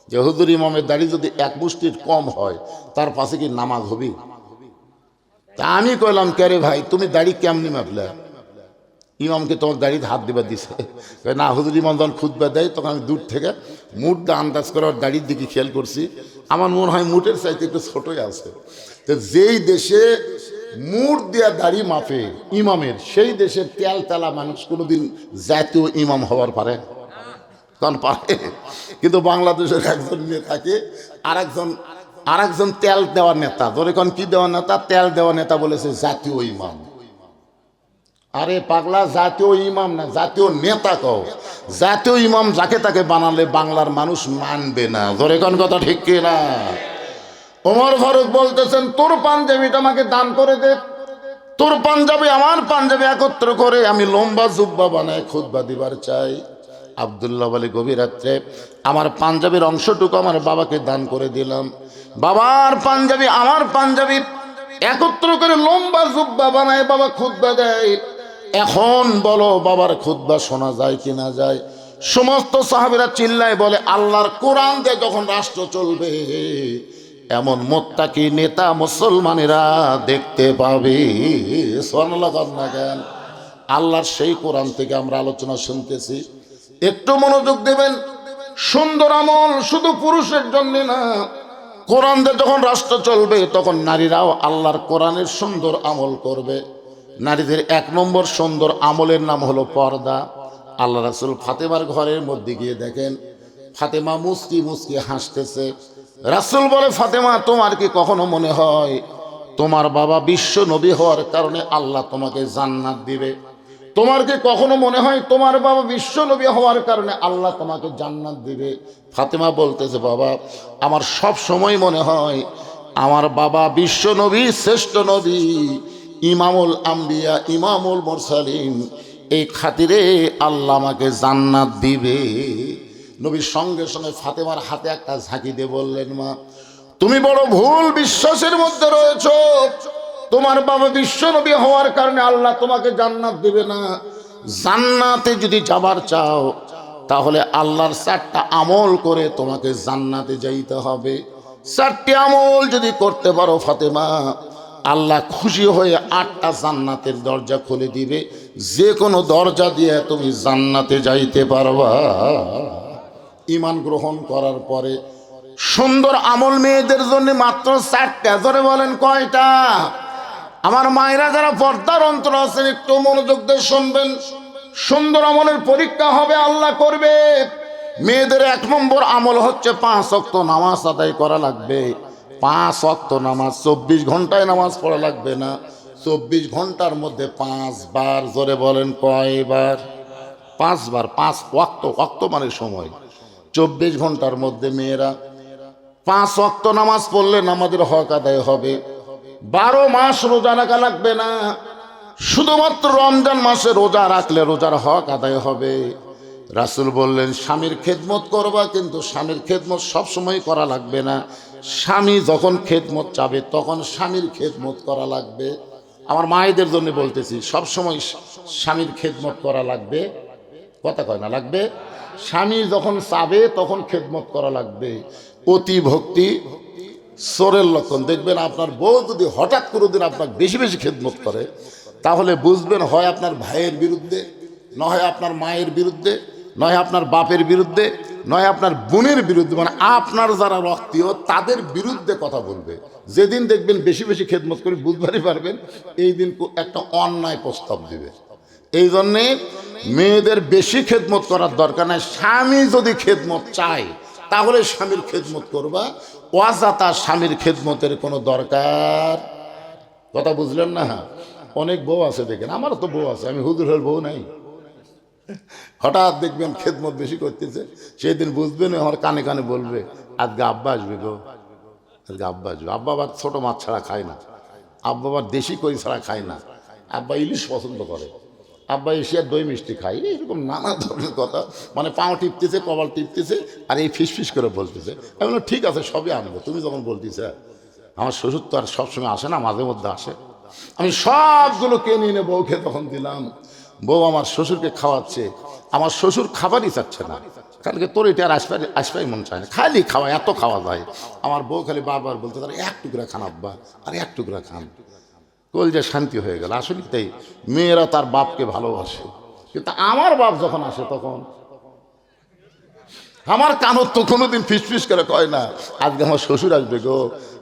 যে হুজুর ইমামের দাড়ি যদি এক মুষ্টির কম হয় তার পাশে কি নামাজ হবি? তা আমি কইলাম, কে রে ভাই, তুমি দাড়ি কেমনি মাপলা? ইমামকে তোমার দাড়িতে হাত দিবা দিছে না? হুজুর ইমাম যখন খুতবা দেয় তখন আমি দূর থেকে মুঠটা আন্দাজ করে ওর দাড়ির দিকে খেয়াল করছি, আমার মনে হয় মুঠের চাইতে একটু ছোটই আছে। তো যেই দেশে মুঠ দেওয়া দাড়ি মাপে ইমামের, সেই দেশের তেল তেলা মানুষ কোনোদিন জাতীয় ইমাম হওয়ার পারে? কারণ পারে। কিন্তু বাংলাদেশের একজন নেতাকে আর একজন তেল দেওয়া নেতা, ধরে কোন কি দেওয়া নেতা, তেল দেওয়া নেতা বলেছে জাতীয় ইমাম। আরে পাগলা, জাতীয় ইমাম না, জাতীয় নেতা কও। জাতীয় ইমাম যাকে তাকে বানালে বাংলার মানুষ মানবে না। ধরে কোন কথা ঠিক কি না? ওমর ফারুক বলতেছেন, তোর পাঞ্জাবিটা আমাকে দান করে দে, তোর পাঞ্জাবি আমার পাঞ্জাবি একত্র করে আমি লম্বা জুব্বা বানায় খুতবা দিবার চাই। আব্দুল্লাহ বলে, গভীর রাত্রে আমার পাঞ্জাবির অংশটুকু আমার বাবাকে দান করে দিলাম, বাবার পাঞ্জাবি আমার পাঞ্জাবি একত্র করে লম্বা জুব্বা বানায় বাবা খুতবা দেয়। এখন বলো বাবার খুতবা শোনা যায় কি না যায়? সমস্ত সাহাবীরা চিল্লায় বলে, আল্লাহর কোরআন দিয়ে যখন রাষ্ট্র চলবে এমন মুত্তাকি নেতা মুসলমানেরা দেখতে পাবে। সুবহানাল্লাহ। আল্লাহর সেই কোরআন থেকে আমরা আলোচনা শুনতেছি, একটু মনোযোগ দেবেন। সুন্দর আমল শুধু পুরুষের জন্য না, কোরআন দিয়ে যখন রাষ্ট্র চলবে তখন নারীরাও আল্লাহর কোরআনের সুন্দর আমল করবে। নারীদের এক নম্বর সুন্দর আমলের নাম হলো পর্দা। আল্লাহ রাসূল ফাতেমার ঘরের মধ্যে গিয়ে দেখেন ফাতেমা মুস্কি মুস্কি হাসতেছে। রাসূল বলে, ফাতেমা, তোমার কি কখনো মনে হয় তোমার বাবা বিশ্ব নবী হওয়ার কারণে আল্লাহ তোমাকে জান্নাত দিবে? তোমার কি কখনো মনে হয় তোমার বাবা বিশ্ব নবী হওয়ার কারণে আল্লাহ তোমাকে জান্নাত দিবে? ফাতেমা বলতেছে, বাবা, আমার সব সময় মনে হয় আমার বাবা বিশ্ব নবী, শ্রেষ্ঠ নবী, ইমামুল আম্বিয়া, ইমামুল মুরসালিন, এই খাতিরে আল্লাহ আমাকে জান্নাত দিবে। নবীর সঙ্গে সঙ্গে ফাতেমার হাতে একটা ঝাঁকি দিয়ে বললেন, মা, তুমি বড় ভুল বিশ্বাসের মধ্যে রয়েছ। তোমার বাবা বিশ্ব নবী হওয়ার কারণে আল্লাহ তোমাকে জান্নাত দিবে না। জান্নাতে যদি যাবার চাও তাহলে আল্লাহর 4টা আমল করে তোমাকে জান্নাতে যাইতে হবে। 4টি আমল যদি করতে পারো ফাতেমা, আল্লাহ খুশি হয়ে 8টা জান্নাতের দরজা খুলে দিবে, যে কোনো দরজা দিয়ে তুমি জান্নাতে যাইতে পারবা। ঈমান গ্রহণ করার পরে সুন্দর আমল মেয়েদের জন্য মাত্র 4টা। ধরে বলেন কয়টা? আমার মায়েরা যারা পর্দার অন্তর আছেন একটু মনোযোগ দিয়ে শুনবেন। সুন্দর আমলের পরীক্ষা হবে, আল্লাহ করবে। মেয়েদের 1 নম্বর আমল হচ্ছে 5 ওয়াক্ত নামাজ আদায় করা লাগবে। 5 ওয়াক্ত নামাজ, 24 ঘন্টায় নামাজ পড়া লাগবে না, 24 ঘন্টার মধ্যে 5 বার। জোরে বলেন কয়বার? 5 বার। 5 ওয়াক্ত, ওয়াক্ত মানে সময়। 24 ঘন্টার মধ্যে মেয়েরা 5 ওয়াক্ত নামাজ পড়লে নামাজের হক আদায় হবে। 12 মাস রোজা রাখা লাগবে না, শুধুমাত্র রমজান মাসে রোজা রাখলে রোজার হক আদায় হবে। রাসূল বললেন, স্বামীর খেদমত করবা, কিন্তু স্বামীর খেদমত সবসময় করা লাগবে না। স্বামী যখন খেদমত চাবে তখন স্বামীর খেদমত করা লাগবে। আমার মায়েদের জন্য বলতেছি, সবসময় স্বামীর খেদমত করা লাগবে। কথা কয় না লাগবে? স্বামী যখন চাবে তখন খেদমত করা লাগবে। অতি ভক্তি চোরের লক্ষণ। দেখবেন আপনার বউ যদি হঠাৎ করে দিন আপনার বেশি বেশি খেদমত করে, তাহলে বুঝবেন হয় আপনার ভাইয়ের বিরুদ্ধে, নয় আপনার মায়ের বিরুদ্ধে, নয় আপনার বাপের বিরুদ্ধে, নয় আপনার বোনের বিরুদ্ধে, মানে আপনার যারা রক্তীয় তাদের বিরুদ্ধে কথা বলবে। যেদিন দেখবেন বেশি বেশি খেদমত করে বুঝবারই পারবেন এই দিন একটা অন্যায় প্রস্তাব দিবে। এই জন্যে মেয়েদের বেশি খেদমত করার দরকার নাই। স্বামী যদি খেদমত চায় তাহলে স্বামীর খেদমত করবা, অযথা স্বামীর খেদমতের কোনো দরকার। কথা বুঝলেন না? অনেক বউ আছে দেখেন, আমারও তো বউ আছে, আমি হুজুর হল বউ নাই। হঠাৎ দেখবেন খেদমত বেশি করতেছে, সেই দিন বুঝবেন আমার কানে কানে বলবে আজকে আব্বা আসবে গো, আজকে আব্বা আসবে। আব্বা আবার ছোটো মাছ ছাড়া খায় না, আব্বা আবার দেশি কই ছাড়া খায় না, আব্বা ইলিশ পছন্দ করে, আব্বা এশিয়ার দই মিষ্টি খাই, এরকম নানা ধরনের কথা। মানে পাও টিপতেছে, কপাল টিপতেছে, আর এই ফিস করে বলতেছে। আমি বললাম ঠিক আছে সবই আনবো, তুমি যখন বলতেছে। আমার শ্বশুর তো আর সবসময় আসে না, মাঝে মধ্যে আসে। আমি সবগুলো কিনে এনে বউকে তখন দিলাম। বউ আমার শ্বশুরকে খাওয়াচ্ছে, আমার শ্বশুর খাবারই চাচ্ছে না, কালকে তোর এটা আর আসবাই মন চায় না, খালি খাওয়া, এত খাওয়া যায়। আমার বউ খালি বারবার বলতে তার এক টুকরা খান আব্বা, আর এক টুকরা খান। কলজা শান্তি হয়ে গেল। আসলে তাই মেয়েরা তার বাপকে ভালোবাসে, কিন্তু আমার বাপ যখন আসে তখন আমার কানত তো কোনোদিন ফিস করে কয় না আজকে আমার শ্বশুর আসবে গো,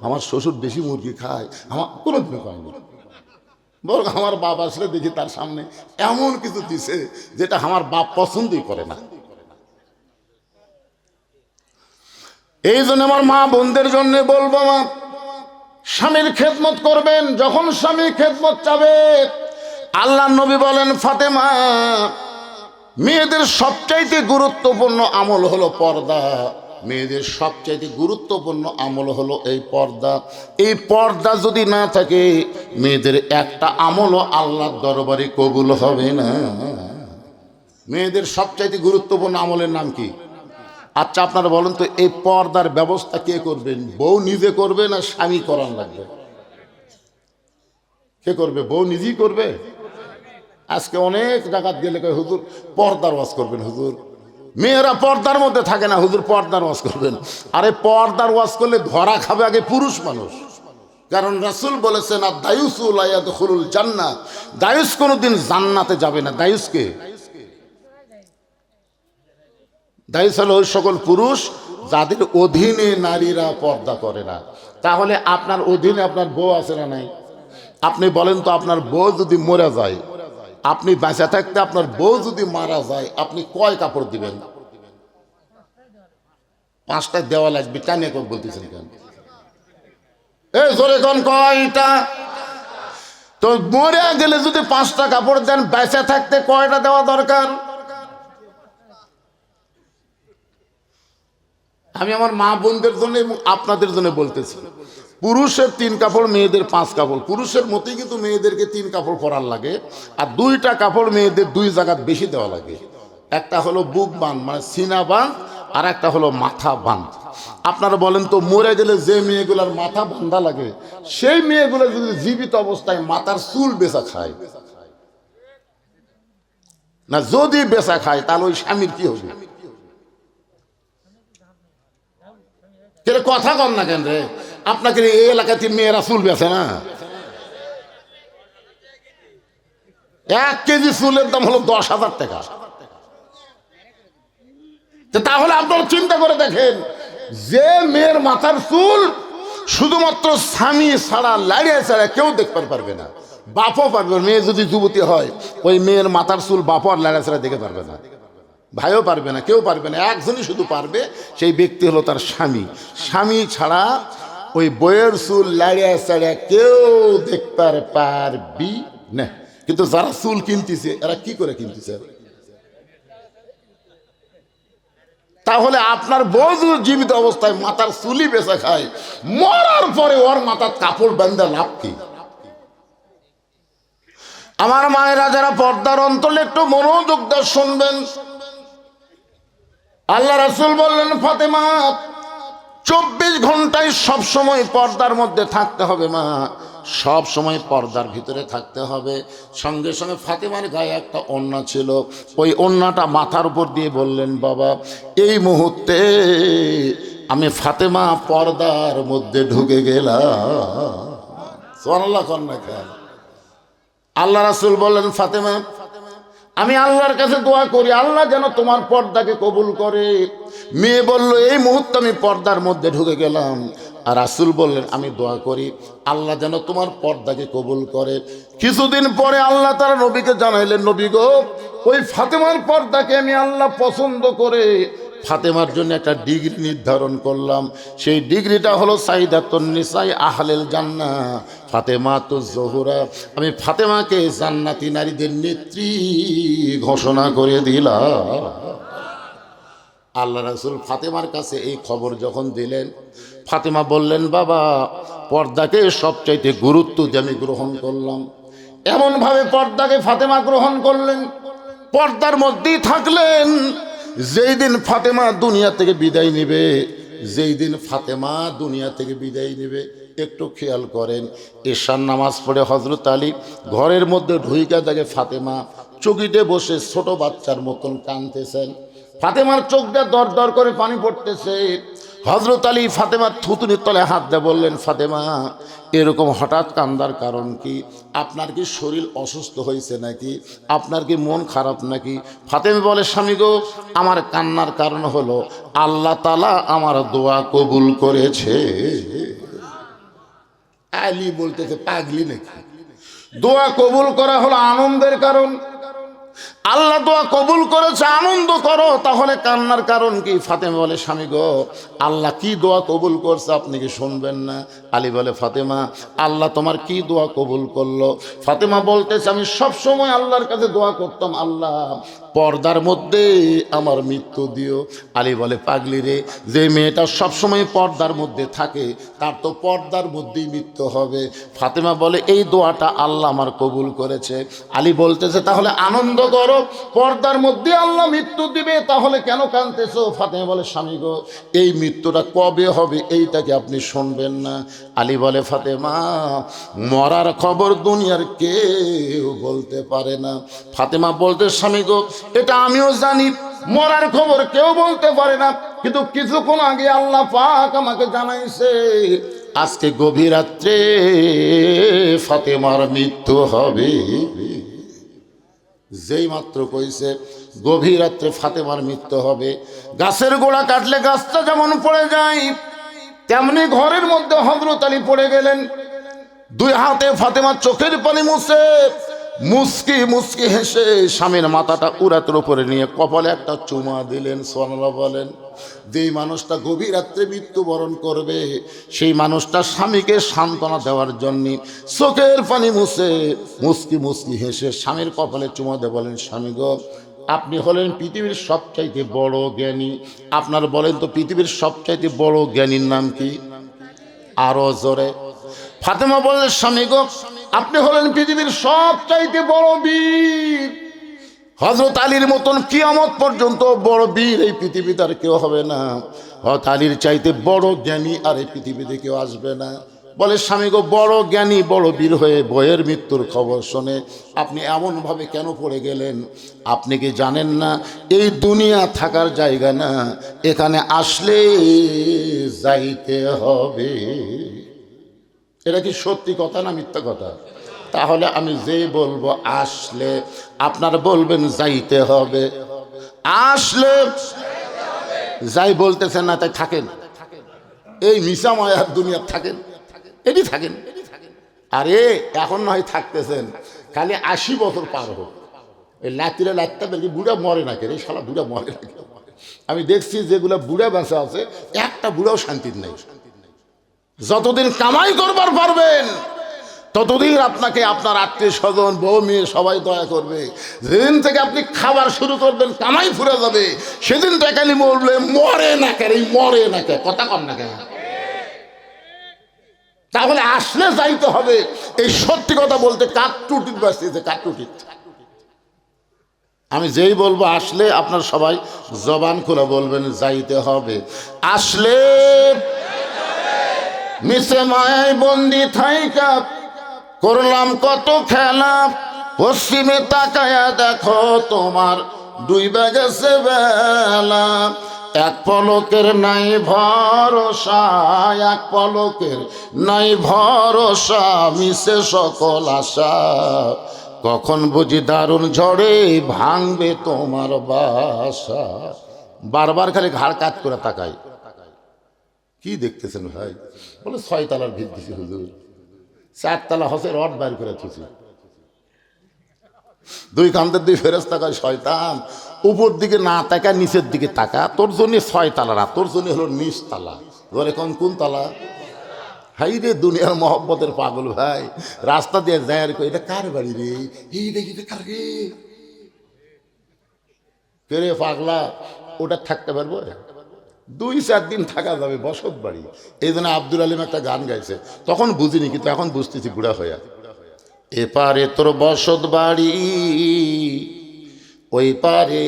আমার শ্বশুর বেশি মুরগি খায়, আমার কোনোদিনও কয়নি। বরং আমার বাপ আসলে দেখি তার সামনে এমন কিছু দিছে যেটা আমার বাপ পছন্দই করে না। এই জন্য আমার মা বোনদের জন্য বলবো, মা স্বামীর খেদমত করবেন। যখন স্বামী খেদমত চাবে, আল্লাহ নবী বলেন ফাতেমা মেয়েদের সবচাইতে গুরুত্বপূর্ণ আমল হলো পর্দা। মেয়েদের সবচাইতে গুরুত্বপূর্ণ আমল হলো এই পর্দা। এই পর্দা যদি না থাকে মেয়েদের একটা আমলও আল্লাহর দরবারে কবুল হবে না। মেয়েদের সবচাইতে গুরুত্বপূর্ণ আমলের নাম কি? আচ্ছা আপনারা বলেন তো, এই পর্দার ব্যবস্থা কে করবেন? বউ নিজে করবে না স্বামী করার লাগবে? কে করবে? বউ নিজেই করবে। আজকে অনেক জায়গা গেলে কয় হুজুর পর্দার ওয়াজ করবেন, হুজুর মেয়েরা পর্দার মধ্যে থাকে না, হুজুর পর্দার ওয়াজ করবেন। আরে পর্দার ওয়াজ করলে ধরা খাবে আগে পুরুষ মানুষ, কারণ রাসূল বলেছেন আর দায়ুসুল ইয়াদখুলুল জান্নাহ, দায়ুস কোনোদিন জান্নাতে যাবে না। দায়ুসকে? দায়ুস হলো ওই সকল পুরুষ যাদের অধীনে নারীরা পর্দা করে না। তাহলে আপনার অধীনে আপনার বউ আছে না নাই? আপনি বলেন তো, আপনার বউ যদি মরে যায়, আপনি বেঁচে থাকতে আপনার বউ যদি মারা যায়, আপনি কয় কাপড় দিবেন? 5টা দেওয়া লাগবে। কানে কম বলতেছেন কেন? এই জোরে কোন কয়টা? তো মরে গেলে যদি 5টা কাপড় দেন, বেঁচে থাকতে কয়টা দেওয়া দরকার? আমি আমার মা বোনদের জন্য এবং আপনাদের জন্য বলতেছি, পুরুষের 3 কাপড়, মেয়েদের 5 কাপড়। পুরুষের মতোই কিন্তু মেয়েদেরকে 3 কাপড় পরার লাগে, আর 2টা কাপড় মেয়েদের 2 জায়গা বেশি দেওয়া লাগে। একটা হলো বুক বাঁধ মানে সিনা বাঁধ, আর একটা হলো মাথা বাঁধ। আপনারা বলেন তো, মরে গেলে যে মেয়েগুলোর মাথা বাঁধা লাগে, সেই মেয়েগুলো যদি জীবিত অবস্থায় মাথার চুল বেচা খায় না, যদি বেচা খায় তাহলে ওই স্বামীর কি হবে? কথা কম না কেন রে? আপনাকে এই এলাকাতে মেয়েরা চুল বেছে না? 1 কেজি চুলের দাম হলো 10,000 টাকা। তাহলে আপনারা চিন্তা করে দেখেন, যে মেয়ের মাথার চুল শুধুমাত্র স্বামী ছাড়া, লাড়িয়ে ছাড়া কেউ দেখতে পারবে না, বাপও পারবে না। মেয়ে যদি যুবতী হয়, ওই মেয়ের মাথার চুল বাপও আর লাড়িয়ে ছাড়া দেখতে পারবে না, ভাইও পারবে না, কেউ পারবে না। একজনই শুধু পারবে, সেই ব্যক্তি হলো তার স্বামী। স্বামী ছাড়া ওই বইয়ের চুল লাড়িয়ে ছাড়া কেউ দেখতে পারবি না। কিন্তু যারা চুল কিনতেছে, এরা কি করে কিনতেছে? তাহলে আপনার বউ জীবিত অবস্থায় মাথার চুলি বেচা খায়, মরার পরে ওর মাথার কাপড় বান্ধা লাভ কি? আমার মায়েরা যারা পর্দার অন্তরে একটু মনোযোগ দিয়ে শুনবেন। আল্লাহ রাসূল বললেন, ফাতেমা 24 ঘন্টায় সব সময় পর্দার মধ্যে থাকতে হবে। মা সব সময় পর্দার ভিতরে থাকতে হবে। সঙ্গে সঙ্গে ফাতেমার গায়ে একটা ওড়না ছিল, ওই ওড়নাটা মাথার উপর দিয়ে বললেন, বাবা এই মুহূর্তে আমি ফাতেমা পর্দার মধ্যে ঢুকে গেলাম। সুবহানাল্লাহ কন্যা খান। আল্লাহ রাসূল বললেন, ফাতেমা আমি আল্লাহর কাছে দোয়া করি আল্লাহ যেন তোমার পর্দাকে কবুল করে। মেয়ে বলল, এই মুহূর্তে আমি পর্দার মধ্যে ঢুকে গেলাম। আর রাসূল বললেন, আমি দোয়া করি আল্লাহ যেন তোমার পর্দাকে কবুল করে। কিছুদিন পরে আল্লাহ তার নবীকে জানাইলেন, নবী গো, ওই ফাতেমার পর্দাকে আমি আল্লাহ পছন্দ করে ফাতেমার জন্য একটা ডিগ্রি নির্ধারণ করলাম। সেই ডিগ্রিটা হলো সাইদাতুন নিসাই আহলেল জান্নাহ, ফাতেমাতুজ জোহরা। আমি ফাতেমাকে জান্নাতি নারীদের নেত্রী ঘোষণা করে দিলাম। আল্লাহ রাসূল ফাতেমার কাছে এই খবর যখন দিলেন, ফাতেমা বললেন, বাবা পর্দাকে সবচাইতে গুরুত্ব দিয়ে আমি গ্রহণ করলাম। এমনভাবে পর্দাকে ফাতেমা গ্রহণ করলেন, পর্দার মধ্যেই থাকলেন। যেই দিন ফাতেমা দুনিয়া থেকে বিদায় নেবে, যেই দিন ফাতেমা দুনিয়া থেকে বিদায় নেবে, একটু খেয়াল করেন, এশার নামাজ পড়ে হযরত আলী ঘরের মধ্যে ঢুইকা দেখে ফাতেমা চকিতে বসে ছোট বাচ্চার মতন কাঁদতেছেন। ফাতেমার চোখটা দর দর করে পানি পড়তেছে। হযরত আলী ফাতেমার থুতুনির তলে হাত দিয়ে বললেন, ফাতেমা এরকম হঠাৎ কান্দার কারণ কি? আপনার কি শরীর অসুস্থ হয়েছে নাকি? আপনার কি মন খারাপ নাকি? ফাতেমা বলে, স্বামী গো, আমার কান্নার কারণ হলো আল্লাহ তাআলা আমার দোয়া কবুল করেছে। আলী বলতেছে, পাগলি নাকি? দোয়া কবুল করা হলো আনন্দের কারণ। আল্লাহ দোয়া কবুল করেছে, আনন্দ করো, তাহলে কান্নার কারণ কি? ফাতেমা বলে, স্বামী গো, আল্লাহ কি দোয়া কবুল করছে আপনি কি শুনবেন না? আলী বলে, ফাতেমা আল্লাহ তোমার কি দোয়া কবুল করলো? ফাতেমা বলতেছে, আমি সব সময় আল্লাহর কাছে দোয়া করতাম, আল্লাহ পর্দার মধ্যে আমার মৃত্যু দিও। আলী বলে, পাগলি রে, যে মেয়েটা সবসময় পর্দার মধ্যে থাকে তার তো পর্দার মধ্যেই মৃত্যু হবে। ফাতেমা বলে, এই দোয়াটা আল্লাহ আমার কবুল করেছে। আলী বলতেছে, তাহলে আনন্দ করো, পর্দার মধ্যে আল্লাহ মৃত্যু দিবে, তাহলে কেন কাঁদতেছো? ফাতেমা বলে, স্বামী গো, এই মৃত্যুটা কবে হবে এইটা কি আপনি শুনবেন না? আলী বলে, ফাতেমা মরার খবর দুনিয়ার কেউ বলতে পারে না। ফাতেমা বলতে, স্বামী গো, এটা আমিও জানি, মরার খবর কেউ বলতে পারে না, কিন্তু কিছুক্ষণ আগে আল্লাহ পাক আমাকে জানাইছে আজকে গভীর রাত্রে ফাতেমার মৃত্যু হবে। যেই মাত্র কইছে গভীর রাত্রে ফাতেমার মৃত্যু হবে, গাছের গোড়া কাটলে গাছটা যেমন পড়ে যায়, তেমনি ঘরের মধ্যে হযরত আলী পড়ে গেলেন। দুই হাতে ফাতেমার চোখের পানি মুছে মুস্কি মুস্কি হেসে স্বামীর মাথাটা উরাতের উপরে নিয়ে কপালে একটা চুমা দিলেন। সুবহানাল্লাহ বলেন। যেই মানুষটা গভীর রাত্রে মৃত্যুবরণ করবে, সেই মানুষটা স্বামীকে সান্ত্বনা দেওয়ার জন্য চোখের পানি মুছে মুস্কি মুস্কি হেসে স্বামীর কপালে চুমা দিয়ে বলেন, স্বামী গো, আপনি হলেন পৃথিবীর সবচাইতে বড় জ্ঞানী। আপনার বলেন তো পৃথিবীর সবচাইতে বড় জ্ঞানীর নাম কি? আরো জোরে। ফাতেমা বললেন, স্বামী গো, আপনি হলেন পৃথিবীর সবচাইতে বড় বীর। হযরত আলীর মতন কিয়ামত পর্যন্ত বড় বীর এই পৃথিবীতে আর কেউ হবে না। হযরত আলীর চাইতে বড় জ্ঞানী আর এই পৃথিবীতে কেউ আসবে না। বলে, স্বামী গো, বড় জ্ঞানী বড় বীর হয়ে বইয়ের মৃত্যুর খবর শুনে আপনি এমনভাবে কেন পড়ে গেলেন? আপনি কি জানেন না এই দুনিয়া থাকার জায়গা না, এখানে আসলে যাইতে হবে। এটা কি সত্যি কথা না মিথ্যা কথা? তাহলে আমি যেই বলবো আসলে, আপনারা বলবেন যাইতে হবে। আসলে যাই বলতেছেন না, তাই থাকেন এই মিশা মায়ার দুনিয়া, থাকেন এটি থাকেন। আরে এখন নয় থাকতেছেন, খালি 80 বছর পার হোক, এই লাতিরে লাতটা বেরকি বুড়া মরে না, কে শালা বুড়া মরে না। আমি দেখছি যেগুলো বুড়া বাঁচা আছে, একটা বুড়াও শান্তির নেই। যতদিন কামাই করবার পারবেন ততদিন আপনাকে আপনার আত্মীয় স্বজন, বউ মেয়ে সবাই দয়া করবে। যেদিন থেকে আপনি খাবার শুরু করবেন, কামাই ফুরে যাবে, সেদিন টাকালি বলবে মরে না কে, মরে না কে, কথা কর না কে। তাহলে আসলে যাইতে হবে, এই সত্যি কথা বলতে কাটটুটির বাঁচতেছে, কাটটুটি। আমি যেই বলবো আসলে, আপনার সবাই জবান খুলে বলবেন যাইতে হবে। আসলে মিশে মায়ায় বন্দি থাইকা করলাম কত খেলা, পশ্চিমে তাকায়া দেখো তোমার ডুইবা গেছে বেলা। এক পলকের নাই ভরসা, এক পলকের নাই ভরসা, মিশে সকল আশা। কখন বুঝি দারুণ ঝড়ে ভাঙবে তোমার বাসা। বারবার খালি ঘাড় কাত করে তাকাই। কি দেখতেছেন ভাই? বলে 6 তলার ভিত দিছি হুজুর, 4 তলা হসে রড বাইর করে থুছি। 2 কান্দের 2 ফেরেশতা কয় শয়তান উপর দিকে না তাকা, নিচের দিকে তাকা, তোর জন্য 6 তলা না, তোর জন্য হলো 19 তলা। ধরে কোন তলা? হাই রে দুনিয়ার মহব্বতের পাগল ভাই, রাস্তা দিয়ে যায় আর কই এটা কার বাড়ি রে, এই দেখি কার রে, কে রে পাগলা? ওটা থাকতে পারবো? 2-4 দিন থাকা যাবে, বসত বাড়ি। এই জন্য আব্দুল আলিম একটা গান গাইছে, তখন বুঝিনি কিন্তু এখন বুঝতেছি বুড়া হইয়া। এপারে তোর বসত বাড়ি, ওই পারে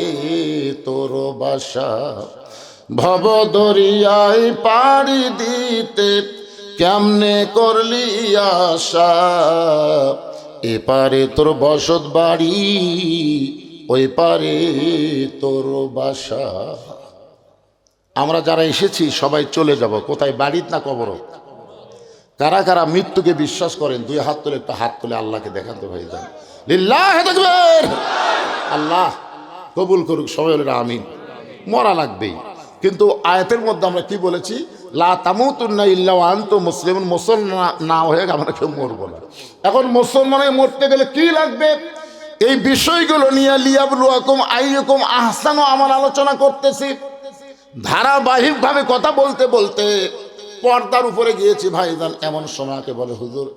তোর বাসা, ভব দরিয়ায় পাড়ি দিতে কেমনে করলি আশা। এপারে তোর বসত বাড়ি, ওই পারে তোর বাসা। আমরা যারা এসেছি সবাই চলে যাব, কোথায়? বাড়িতে না কবর? কারা কারা মৃত্যুকে বিশ্বাস করেন 2 হাত তুলে, একটা হাত তুলে আল্লাহকে দেখাতে ভাই যান। লিল্লাহি তাকবীর। আল্লাহ কবুল করুক, সবাই বলে আমিন। মরা লাগবেই, কিন্তু আয়াতের মধ্যে আমরা কি বলেছি? লা তামুতুন্না ইল্লা ওয়া আনতুম মুসলিমুন। মুসলমান না হয়ে আমরা কেউ মরবো না। এখন মুসলমানে মরতে গেলে কি লাগবে? এই বিষয়গুলো নিয়ে লিয়াবলুয়াকুম আইয়ুকুম আহসানু আমার আলোচনা করতেছি। ধারাবাহিকভাবে কথা বলতে বলতে পর্দার উপরে গিয়েছি ভাইজান। এমন সময়কে বলে হুজুর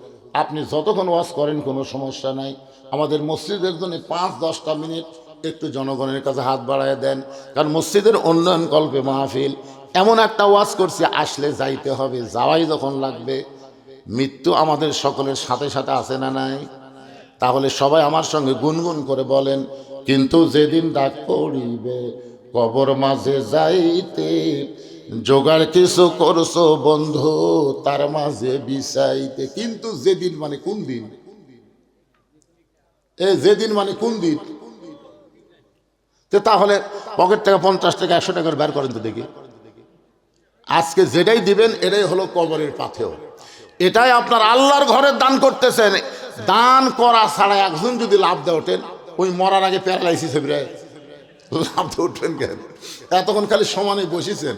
আপনি যতক্ষণ ওয়াজ করেন কোনো সমস্যা নাই, আমাদের মসজিদের জন্য 5-10টা মিনিট একটু জনগণের কাছে হাত বাড়ায় দেন, কারণ মসজিদের উন্নয়ন কল্পে মাহফিল। এমন একটা ওয়াজ করছি, আসলে যাইতে হবে, যাওয়াই যখন লাগবে। মৃত্যু আমাদের সকলের সাথে সাথে আছে না নাই? তাহলে সবাই আমার সঙ্গে গুনগুন করে বলেন, কিন্তু যেদিন ডাক পড়িবে কবর মাঝে যাইতে, জোগাড় কিছু করছো বন্ধু তার মাঝে বিছাইতে। কিন্তু যেদিন মানে কোন দিন? যেদিন মানে কোন দিন? তাহলে পকেট থেকে 50 টাকা 100 টাকার বের করেন তো দেখি। আজকে যেটাই দিবেন এটাই হলো কবরের পাথেয়। এটাই আপনার আল্লাহর ঘরে দান করতেছেন। দান করা ছাড়া একজন যদি লাভ দিয়ে ওঠেন, ওই মরার আগে প্যারালাইসিস হবে, লাভ দিয়ে উঠবেন কেন? এতক্ষণ খালি সমানে বসেছেন,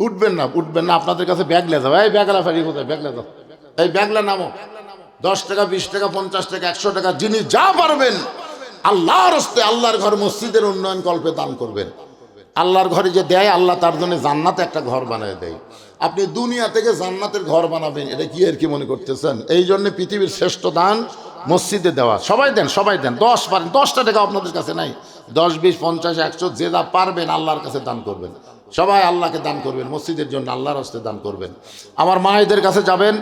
উঠবেন না উঠবেন না। আপনাদের কাছে ব্যাগলে যাও, এই ব্যাগলা ফেরি কোথায়? ব্যাগলে যাও, এই ব্যাগলা নামো। 10 টাকা 20 টাকা 50 টাকা 100 টাকা যিনি যা পারবেন আল্লাহর হস্তে, আল্লাহর ঘর মসজিদের উন্নয়ন কল্পে দান করবেন। আল্লাহর ঘরে যে দেয়, আল্লাহ তার জন্য জান্নাতে একটা ঘর বানায় দেয়। আপনি দুনিয়া থেকে জান্নাতের ঘর বানাবেন, এটা কি আর কি মনে করতেছেন? এই জন্য পৃথিবীর শ্রেষ্ঠ দান মসজিদে দেওয়া। সবাই দেন, সবাই দেন। 10 পারেন, 10টা টাকা আপনাদের কাছে নাই, 10 20 50 100 যে যা পারবেন আল্লাহর কাছে দান করবেন। সবাই আল্লাহকে দান করবেন, মসজিদের জন্য আল্লাহর হস্তে দান করবেন। আমার মায়েদের কাছে যাবেন,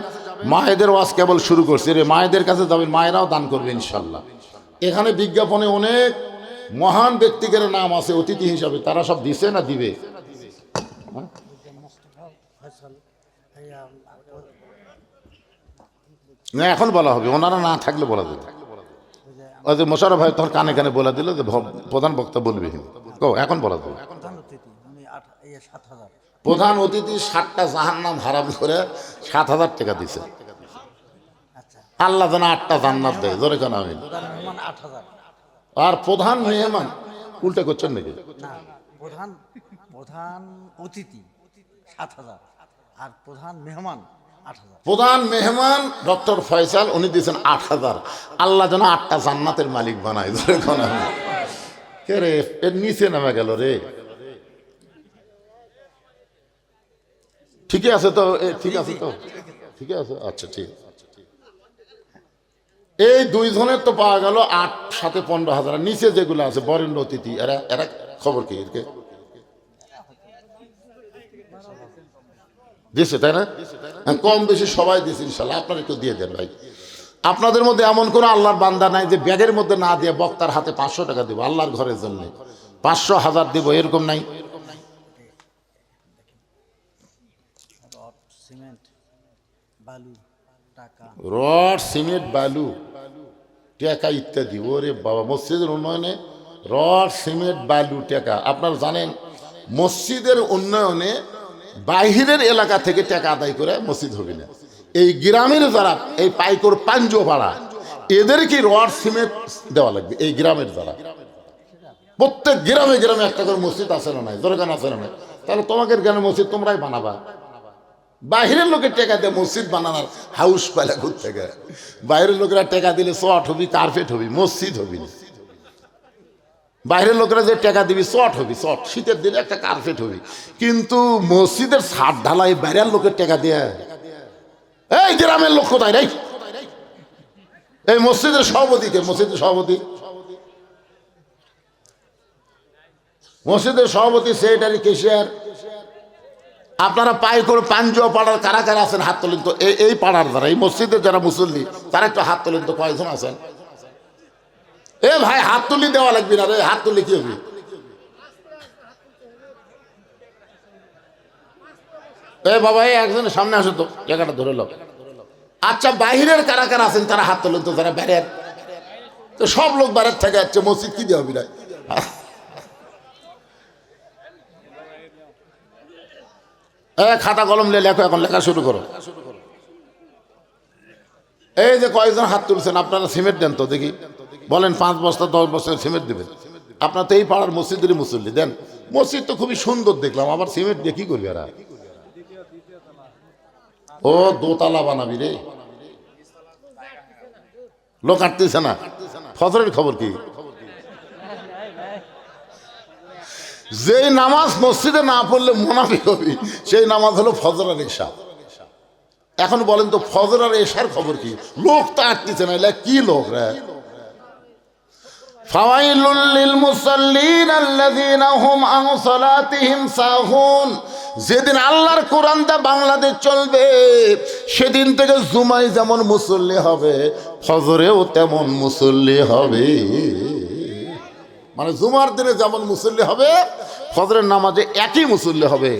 মায়েদের ওয়াজ কেবল শুরু করছে রে, মায়েদের কাছে যাবেন, মায়েরাও দান করবে ইনশাল্লাহ। এখানে বিজ্ঞাপনে অনেক মহান ব্যক্তিদের নাম আছে অতিথি হিসাবে, তারা সব দিছে না দিবে? না এখন বলা হবে, ওনারা না থাকলে বলা যাবে। ওই যে মোশাররফ ভাই তোর কানে কানে বলে দিল যে প্রধান বক্তা বলবি, এখন বলা যাবে। প্রধান অতিথি 7টা জাহান্নাম হারাম করে 7,000 টাকা দিছে। আল্লাহ যেন 8টা জান্নাত দেয়, জোরে কেন আমিন। আর প্রধান মেহমান উল্টা করছেন নাকি?
প্রধান অতিথি 7,000 আর প্রধান মেহমান 8,000।
প্রধান মেহমান ডক্টর ফয়সাল, উনি দিয়েছেন 8,000। আল্লাহ যেন 8টা জান্নাতের মালিক বানায়, জোরে কেন আমিন। কে রে এর নিচে নামে গেল রে? ঠিকই আছে তো? ঠিক আছে তো? ঠিক আছে, আচ্ছা ঠিক। এই 2 জনের তো পাওয়া গেল 8 7 15,000। নিচে যেগুলো আছে বরেণ্য অতিথি, এরা এরা খবর কি? এরকে দিছে তাই না? কম বেশি সবাই দিছে ইনশাল্লাহ। আপনারা একটু দিয়ে দেন ভাই। আপনাদের মধ্যে এমন কোনো আল্লাহর বান্দা নাই যে ব্যাগের মধ্যে না দিয়ে বক্তার হাতে 500 টাকা দিব আল্লাহর ঘরের জন্য, 500 1000 দিব, এরকম নাই?
সিমেন্ট, বালু,
রড সিমেন্ট বালু টাকা ইত্যাদি। ওরে বাবা, মসজিদের উন্নয়নে রড সিমেন্ট বালু টাকা। আপনারা জানেন মসজিদের উন্নয়নে বাহিরের এলাকা থেকে টাকা আদায় করে মসজিদ হবে না। এই গ্রামের যারা এই পাইকর পাঞ্জো পাড়া এদেরকে রড সিমেন্ট দেওয়া লাগবে। এই গ্রামের যারা প্রত্যেক গ্রামে গ্রামে একটা করে মসজিদ আছে না নাই, দরকার আছে না নাই, তাহলে তোমাদের গ্রামে মসজিদ তোমরাই বানাবা। বাইরের লোকের টাকা দিয়ে মসজিদ বানানোর হাউস পালা ঘুরতে গেছে। বাইরের লোকেরা টাকা দিলে চট হবি, কার্পেট হবি, মসজিদ হবি না। বাইরের লোকেরা যে টাকা দিবি চট হবি, চট শীতের দিনে একটা কার্পেট হবি, কিন্তু মসজিদের ছাদ ঢালাই বাইরের লোকের টাকা দিয়ে। এই গ্রামের লোক কোথায় রে? এই মসজিদের সভাপতিকে, মসজিদের সভাপতি, মসজিদের সভাপতি, সেক্রেটারি, ক্যাশিয়ার, আপনারা পাইকর পাঞ্জুয়া পাড়ার কারা কারা আছেন হাত তোলেন তো। এই পাড়ার যারা, এই মসজিদের যারা মুসল্লি তারা একটু হাত তোলেন তো, কয়েকজন আছেন? এ ভাই হাত তুলি দেওয়া লাগবে না রে, হাত তুলি কি হবে? এ বাবা, এই একজনের সামনে আসো তো, জায়গাটা ধরে লো। আচ্ছা, বাহিরের কারা কারা আছেন তারা হাত তোলেন তো, যারা বাইরের। তো সব লোক বাইরের থেকে যাচ্ছে, মসজিদ কি দেওয়া হবে না? খাতা কলম নিয়ে লেখো, এখন লেখা শুরু করো। এই যে কয়েকজন হাত তুলছেন, আপনারা সিমেন্ট দেন তো দেখি, বলেন 5 বস্তা 10 বস্তা সিমেন্ট দেবেন। আপনার তো এই পাড়ার মসজিদেরই মুসল্লি, দেন। মসজিদ তো খুবই সুন্দর দেখলাম, আবার সিমেন্ট দিয়ে কি করবি এরা? ও দোতলা বানাবি রে, লোক আটতেছে না। ফজরের খবর কি? যেই নামাজ মসজিদে না পড়লে মুনাফিক হবি, সেই নামাজ হলো ফজর আর এশা। এখন বলেন তো ফজর আর এশার খবর কি? লোক তো আটতেছে না, এলা কি লোক রে? ফাওয়াইলুল লিল মুসাল্লিন আল্লাযীনা হুম আন সালাতিহিম সাহুন। যেদিন আল্লাহর কোরআনটা বাংলাদেশ চলবে, সেদিন থেকে জুমায় যেমন মুসল্লি হবে, ফজরেও তেমন মুসল্লি হবে। মানে জুমার দিনে যেমন মুসল্লি হবে, ফজরের নামাজে একই মুসল্লি হবে।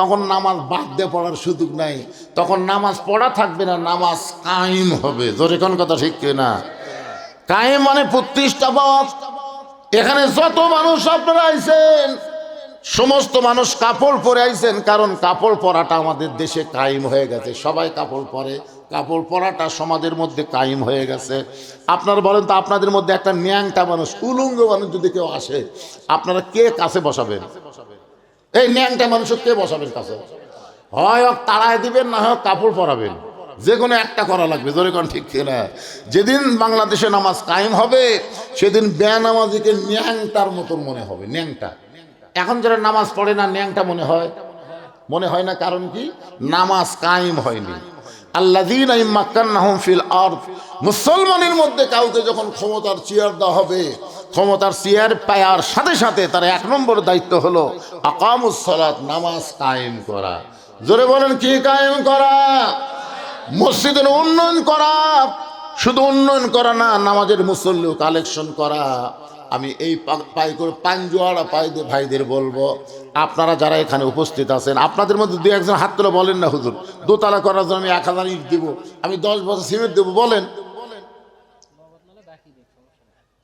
তখন নামাজ বাদ দিয়ে পড়ার সুযোগ নাই, তখন নামাজ পড়া থাকবে না, নামাজ কায়েম হবে। জোরে কোন কথা ঠিক না? কায়েম মানে প্রতিষ্ঠা পাওয়া। এখানে যত মানুষ আপনারা আইছেন, সমস্ত মানুষ কাপড় পরে আইছেন, কারণ কাপড় পরাটা আমাদের দেশে কায়েম হয়ে গেছে। সবাই কাপড় পরে, কাপড় পরাটা সমাজের মধ্যে কায়েম হয়ে গেছে। আপনারা বলেন তো, আপনাদের মধ্যে একটা ন্যাংটা মানুষ, উলঙ্গ মানুষ যদি কেউ আসে, আপনারা কে কাছে বসাবেন? এই ন্যাংটা মানুষকে কে বসাবেন কাছে? হয় তাড়ায় দিবেন, না হয় কাপড় পরাবেন, যে কোনো একটা করা লাগবে। জোরে কোন ঠিক না? যেদিন বাংলাদেশে নামাজ কায়েম হবে, সেদিন বেনামাজিকে ন্যাংটার মতন মনে হবে, ন্যাংটা। এখন যারা নামাজ পড়ে না, ন্যাংটা মনে হয়, মনে হয় না। কারণ কি? নামাজ কায়েম হয়নি। আল্লাযীনা ইম্মাক্কান্নাহুম ফিল আরদ। মুসলমানের মধ্যে কাউকে যখন ক্ষমতার চেয়ার দেওয়া হবে, ক্ষমতার চেয়ার পাওয়ার সাথে সাথে তার 1 নম্বর দায়িত্ব হলো আকামুস সালাত, নামাজ কায়েম করা। জোরে বলেন, কি কায়েম করা? মসজিদের উন্নয়ন করা। শুধু উন্নয়ন করা না, নামাজের মুসল্লি কালেকশন করা। আমি এই পাইকর পাঞ্জুয়ারা ভাইদের বলবো, আপনারা যারা এখানে উপস্থিত আছেন, আপনাদের মধ্যে 2-1 হাত তুলে বলেন না, হুজুর দোতলা করার জন্য আমি 1000 ইট দিব, আমি 10 বছর সিমেন্ট দেবো, বলেন।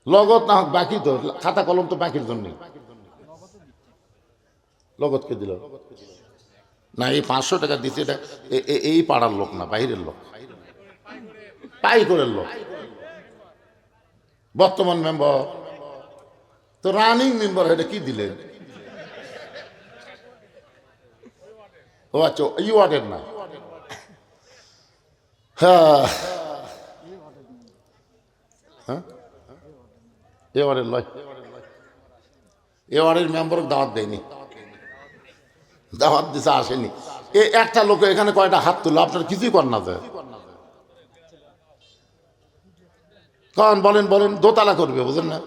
লগত না হোক, বাকি তো খাতা কলম তো বাকির জন্য। লগতকে দিল না, এই 500 টাকা দিচ্ছে, এটা এই পাড়ার লোক না, বাইরের লোক, পাইকরের লোক। বর্তমান মেম্বার তো রানিং মেম্বার, এটা কি দিলেন? ও আচ্ছা, এই ওয়ার্ডের না। হ্যাঁ, এ ওয়ার্ডের লয়, এ ওয়ার্ডের মেম্বার দাওয়াত দেয়নি, দাওয়াত দিতে আসেনি। এ একটা লোক এখানে কয়টা হাত তুললো, আপনার কিছুই কর না যায়। কারণ বলেন বলেন, দোতলা করবে, বুঝেন না?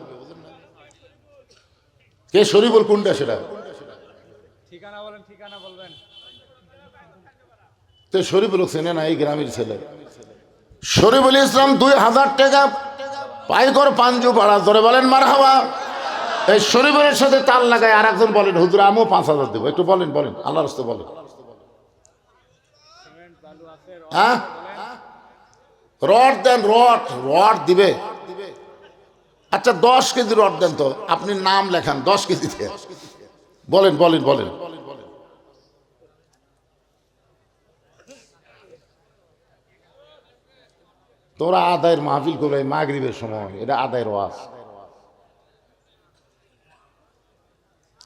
কে শরীফুল কোনটা সেটা? ঠিকানা বলেন, ঠিকানা বলবেন। তো শরীফুল চেনে না, এই গ্রামের ছেলে। শরীফুল ইসলাম 2000 টাকা পাইকর পাঞ্জু পাড়া। ধরে বলেন মারহাবা। এই শরীফুলের সাথে তাল লাগায় আর একজন বলেন, হুজুর আমিও 5000 দেবো। একটু বলেন বলেন, আল্লাহর রাস্তায় বলেন। হ্যাঁ, রড দেন, রড রড দিবে। আচ্ছা 10 কেজি রড দেন তো, আপনি নাম লেখান 10 কেজিতে। বলেন বলেন বলেন। তোরা আদায়ের মাহফিল করবে মাগরিবের সময়, এটা আদায়ের ওয়াজ।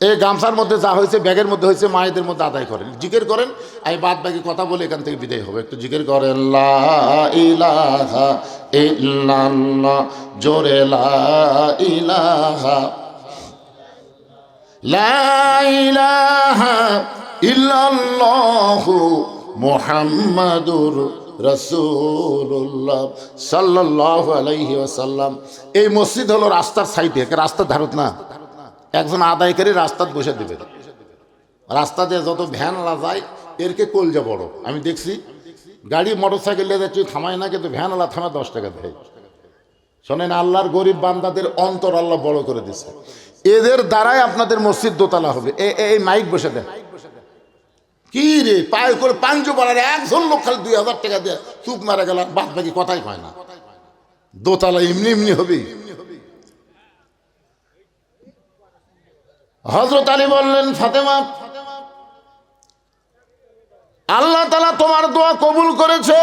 এই গামছার মধ্যে যা হয়েছে, ব্যাগের মধ্যে হয়েছে, মায়েদের মধ্যে আদায় করেন, জিকির করেন। আমি বাদ বাকি কথা বলে এখান থেকে বিদায় হবে। একটু জিকির করেন, লা ইলাহা ইল্লাল্লাহ, জোরে লা ইলাহা, লা ইলাহা ইল্লাল্লাহু মুহাম্মাদুর রাসূলুল্লাহ সাল্লাল্লাহু আলাইহি ওয়াসাল্লাম। এই মসজিদ হলো রাস্তার সাইডে, রাস্তার ধারত না। একজন আদায়কারী রাস্তায় বসে দেবে, রাস্তা দিয়ে যত ভ্যানলা যায় এরকে কলজা বড়। আমি দেখছি গাড়ি মোটর সাইকেল নিয়ে যাচ্ছি, থামায় না, কিন্তু ভ্যানওয়ালা থামা 10 টাকা দেয়। শোনেন, আল্লাহর গরিব বান্দাদের অন্তর আল্লাহ বড় করে দিচ্ছে। এদের দ্বারাই আপনাদের মসজিদ দোতলা হবে। এই মাইক বসে দেন, কি রে পায়ে করে পাঞ্জু পাড়ার একজন লোক খালি 2000 টাকা দিয়ে চুপ মারা গেল, বাদ বাকি কথাই কয় না। দোতলা এমনি এমনি হবে। হযরত আলী বললেন, ফাতেমা, আল্লাহ তাআলা তোমার দোয়া কবুল করেছে।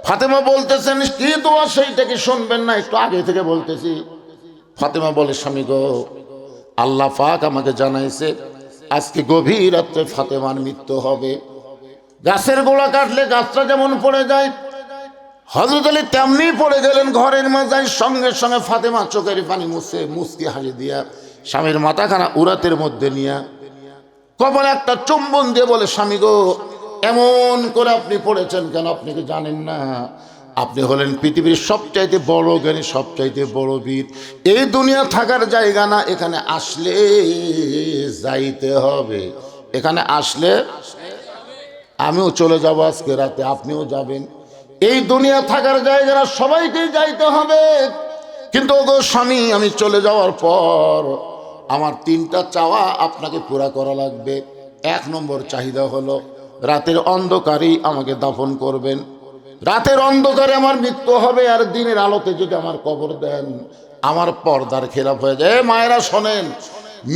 ফাতেমা বলতেছেন, কি দোয়া সেইটা কি শুনবেন না? একটু আগে থেকে বলতেছি। ফাতেমা বলে, স্বামী গো, আল্লাহ পাক আমাকে জানাইছে আজকে গভীর রাত্রে ফাতেমার মৃত্যু হবে। গাছের গোড়া কাটলে গাছটা যেমন পড়ে যায়, হযরত আলী তেমনি পড়ে গেলেন ঘরের মাঝায়। সঙ্গে সঙ্গে ফাতেমা চোখের পানি মুছে মুচকি হাসি দিয়া স্বামীর মাথাখানা উরাতের মধ্যে নিয়ে কপালে একটা চুম্বন দিয়ে বলে, স্বামী গো, এমন করে আপনি পড়েছেন কেন? আপনি কি জানেন না আপনি হলেন পৃথিবীর সবচাইতে বড় জ্ঞানী, সবচাইতে বড় বীর। এই দুনিয়া থাকার জায়গা না, এখানে আসলে যাইতে হবে। এখানে আসলে আমিও চলে যাব আজকে রাতে, আপনিও যাবেন। এই দুনিয়া থাকার জায়গা না, সবাইকেই যাইতে হবে। কিন্তু ওগো স্বামী, আমি চলে যাওয়ার পর আমার 3টা চাওয়া আপনাকে পুরা করা লাগবে। 1 নম্বর চাহিদা হলো রাতের অন্ধকারেই আমাকে দাফন করবেন। রাতের অন্ধকারে আমার মৃত্যু হবে, আর দিনের আলোতে যদি আমার কবর দেন, আমার পর্দার খেলাপ হয়ে যায়। মায়েরা শোনেন,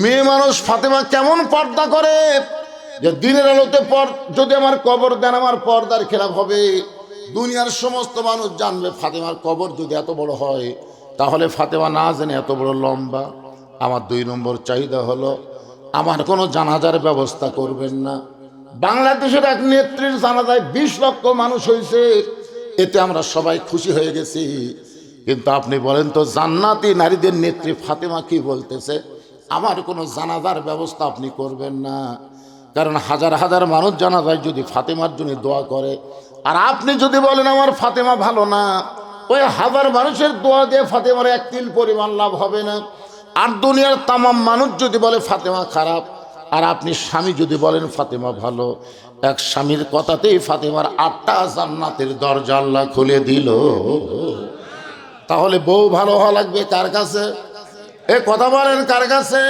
মেয়ে মানুষ ফাতেমা কেমন পর্দা করে, যে দিনের আলোতে যদি আমার কবর দেন, আমার পর্দার খেলাপ হবে। দুনিয়ার সমস্ত মানুষ জানবে ফাতেমার কবর যদি এত বড় হয়, তাহলে ফাতেমা না জেনে এত বড় লম্বা। আমার 2 নম্বর চাহিদা হলো আমার কোনো জানাজার ব্যবস্থা করবেন না। বাংলাদেশের এক নেত্রীর জানাজায় 20 লক্ষ মানুষ হয়েছে, এতে আমরা সবাই খুশি হয়ে গেছি। কিন্তু আপনি বলেন তো, জান্নাতি নারীদের নেত্রী ফাতেমা কি বলতেছে? আমার কোনো জানাজার ব্যবস্থা আপনি করবেন না। কারণ হাজার হাজার মানুষ জানাজায় যদি ফাতেমার জন্য দোয়া করে, আর আপনি যদি বলেন আমার ফাতেমা ভালো না, ওই হাজার মানুষের দোয়া দিয়ে ফাতেমার 1 তিল পরিমাণ লাভ হবে না। আর দুনিয়ার তামাম মানুষ যদি বলে ফাতেমা খারাপ, আর আপনি স্বামী যদি বলেন ফাতেমা ভালো, এক স্বামীর কথাতেই ফাতেমার 8টা জান্নাতের দরজা আল্লাহ খুলে দিল। তাহলে বউ ভালো হওয়া লাগবে কার কাছে? এ কথা বলেন, কার কাছে?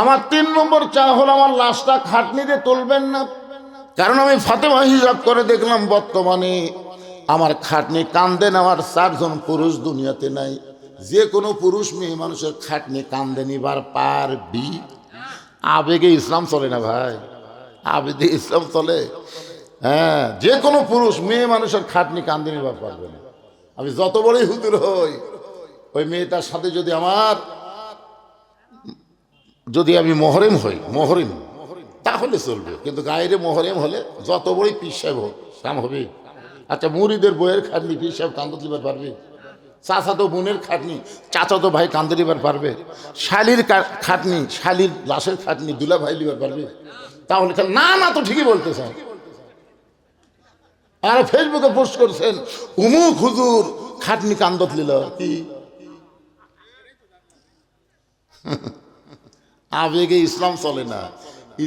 আমার 3 নম্বর চাওয়া হলো আমার লাশটা খাটনিতে তুলবেন না। কারণ আমি ফাতেমা হিসাব করে দেখলাম বর্তমানে আমার খাটনি কান্দে নেওয়ার 4 জন পুরুষ দুনিয়াতে নাই। যে কোনো পুরুষ মেয়ে মানুষের খাটনি কান্দে নিবার পারবি? আবেগে ইসলাম চলে না ভাই, আবেগে ইসলাম চলে। হ্যাঁ, যে কোনো পুরুষ মেয়ে মানুষের খাটনি কান্দে নিবার পারবে না। আমি যত বড়ই হুজুর হই, ওই মেয়েটার সাথে যদি আমি মোহরেম হই, মোহরেম তাহলে চলবে। কিন্তু গায়ের মোহরেম হলে যত বড়ই পীর সাহেব হোক, কাম হবে? আচ্ছা, মুরিদের বইয়ের খাটনি পীর সাহেব কান্দে দিবার পারবে? চাচাতো বোনের খাটনি চাচাতো ভাই কান্দে দিবার পারবে? শালির খাটনি, শালির লাশের খাটনি দুলা ভাই দিবার পারবে? তাহলে না না, তো ঠিকই বলতেছেন। আর ফেসবুকে পোস্ট করছেন, উমুক হুজুর খাটনি কান্দত লিল। কি আবেগে ইসলাম চলে না,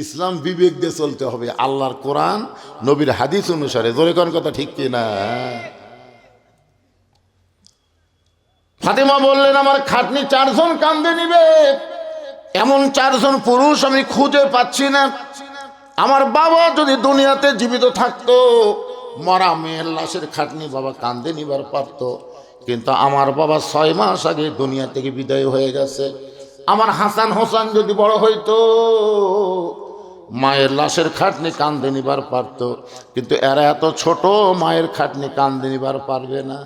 ইসলাম বিবেক দিয়ে চলতে হবে। আল্লাহর কোরআন নবীর হাদিস অনুসারে। জোরে কোন কথা ঠিক কিনা? ফাতেমা বললেন, আমার খাটনি 4 জন কান্দে নিবে, এমন 4 জন পুরুষ আমি খুঁজে পাচ্ছি না। আমার বাবা যদি দুনিয়াতে জীবিত থাকতো, মরা মেয়ের লাশের খাটনি বাবা কান্দে নিবার পারত, কিন্তু আমার বাবা 6 মাস আগে দুনিয়া থেকে বিদায় হয়ে গেছে। আমার হাসান হোসেন যদি বড় হইতো মায়ের লাশের খাটনি কান্দে নিবার পারত, কিন্তু এরা এত ছোট, মায়ের খাটনি কান্দে নিবার পারবে না।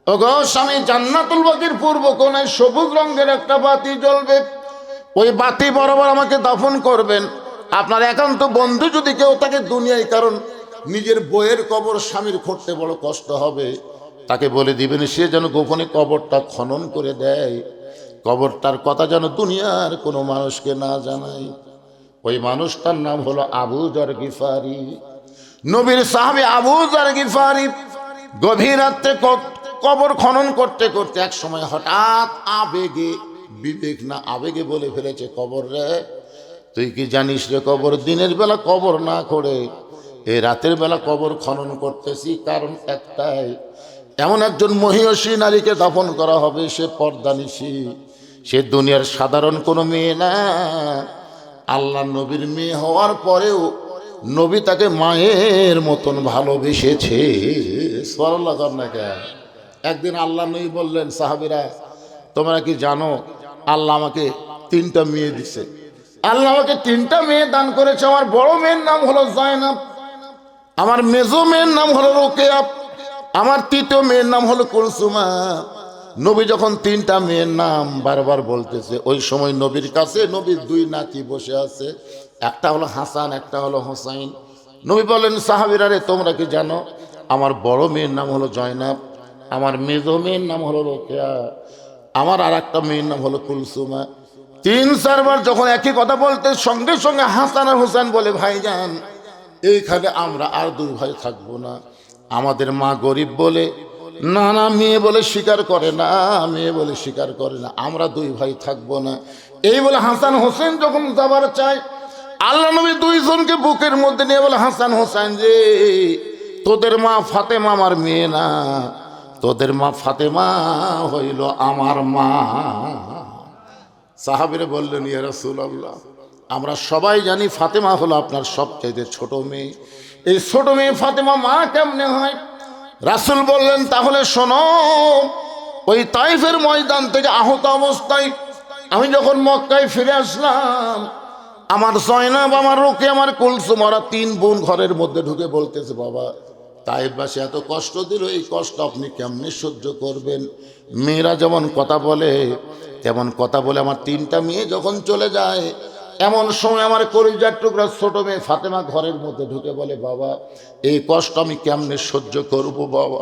ওগো স্বামী, জান্নাতুল বাকির পূর্ব কোণায় সবুজ রঙের একটা বাতি জ্বলবে, ওই বাতি বরাবর আমাকে দাফন করবেন। আপনার একান্ত বন্ধু যদি কেউ তাকে দুনিয়ায়, কারণ নিজের বইয়ের কবর স্বামীর খুঁড়তে বড় কষ্ট হবে, তাকে বলে দিবেন সে যেন গোপনে কবরটা খনন করে দেয়, কবরটার কথা যেন দুনিয়ার কোনো মানুষকে না জানায়। ওই মানুষটার নাম হলো আবু যর গিফারি, নবীর সাহাবী আবু যর গিফারি। গভীর রাত্রে কবর খনন করতে করতে এক সময় হঠাৎ আবেগে, বিবেক না আবেগে বলে ফেলেছে, কবর রে তুই কি জানিস রে, কবর দিনের বেলা কবর না করে এই রাতের বেলা কবর খনন করতেছি, কারণ একটাই, এমন একজন মহিয়সী নারীকে দাফন করা হবে, সে পর্দানিশী, সে দুনিয়ার সাধারণ কোনো মেয়ে না। আল্লাহ নবীর মেয়ে হওয়ার পরেও নবী তাকে মায়ের মতন ভালোবেসেছে। সুবহানাল্লাহ না কেন? একদিন আল্লাহ নবী বললেন, সাহাবীরা তোমরা কি জানো আল্লাহ আমাকে 3টা মেয়ে দিছে, আল্লাহ আমাকে 3টা মেয়ে দান করেছে। আমার বড় মেয়ের নাম হলো জায়নাব, আমার মেজো মেয়ের নাম হলো রোকেয়া, আমার 3য় মেয়ের নাম হলো কুলসুমা। নবী যখন 3টা মেয়ের নাম বারবার বলতেছে, ওই সময় নবীর কাছে নবীর 2 নাতি বসে আছে, একটা হলো হাসান, একটা হলো হোসাইন। নবী বলেন, সাহাবীরা রে তোমরা কি জানো আমার বড় মেয়ের নাম হলো জয়নাব, আমার মেজো মেয়ের নাম হলো রোকেয়া, আমার আর একটা মেয়ের নাম হলো কুলসুমা। 3-4 বার যখন একই কথা বলতে, সঙ্গে সঙ্গে হাসান আর হোসেন বলে, ভাইজান এইখানে আমরা আর 2 ভাই থাকবো না, আমাদের মা গরিব বলে, না না মেয়ে বলে স্বীকার করে না, মেয়ে বলে স্বীকার করে না, আমরা 2 ভাই থাকবো না। এই বলে হাসান হোসেন যখন যাবার চায়, আল্লাহ নবী 2 জনকে বুকের মধ্যে নিয়ে বলে, হাসান হোসেন যে তোদের মা ফাতেমা আমার মেয়ে না, তোদের মা ফাতেমা হইল আমার মা। সাহাবীরা বললেন, ইয়া রাসূলুল্লাহ আমরা সবাই জানি ফাতেমা হলো আপনার সবচাইতে ছোট মেয়ে, এই ছোট মেয়ে ফাতেমা মা কেমনে হয়? রাসূল বললেন, তাহলে শোনো, ওই তাইফের ময়দান থেকে আহত অবস্থায় আমি যখন মক্কায় ফিরে আসলাম, আমার জয়নাব, আমার রোকেয়া, আমার কুলসুম, ওরা 3 বোন ঘরের মধ্যে ঢুকে বলতেছে, বাবা তাইফবাসী এত কষ্ট দিল, এই কষ্ট আপনি কেমনে সহ্য করবেন? মেয়েরা যেমন কথা বলে তেমন কথা বলে আমার 3টা মেয়ে যখন চলে যায়, এমন সময় আমার কলিজার টুকরা ছোট মেয়ে ফাতেমা ঘরের মধ্যে ঢুকে বলে, বাবা এই কষ্ট আমি কেমনে সহ্য করব? বাবা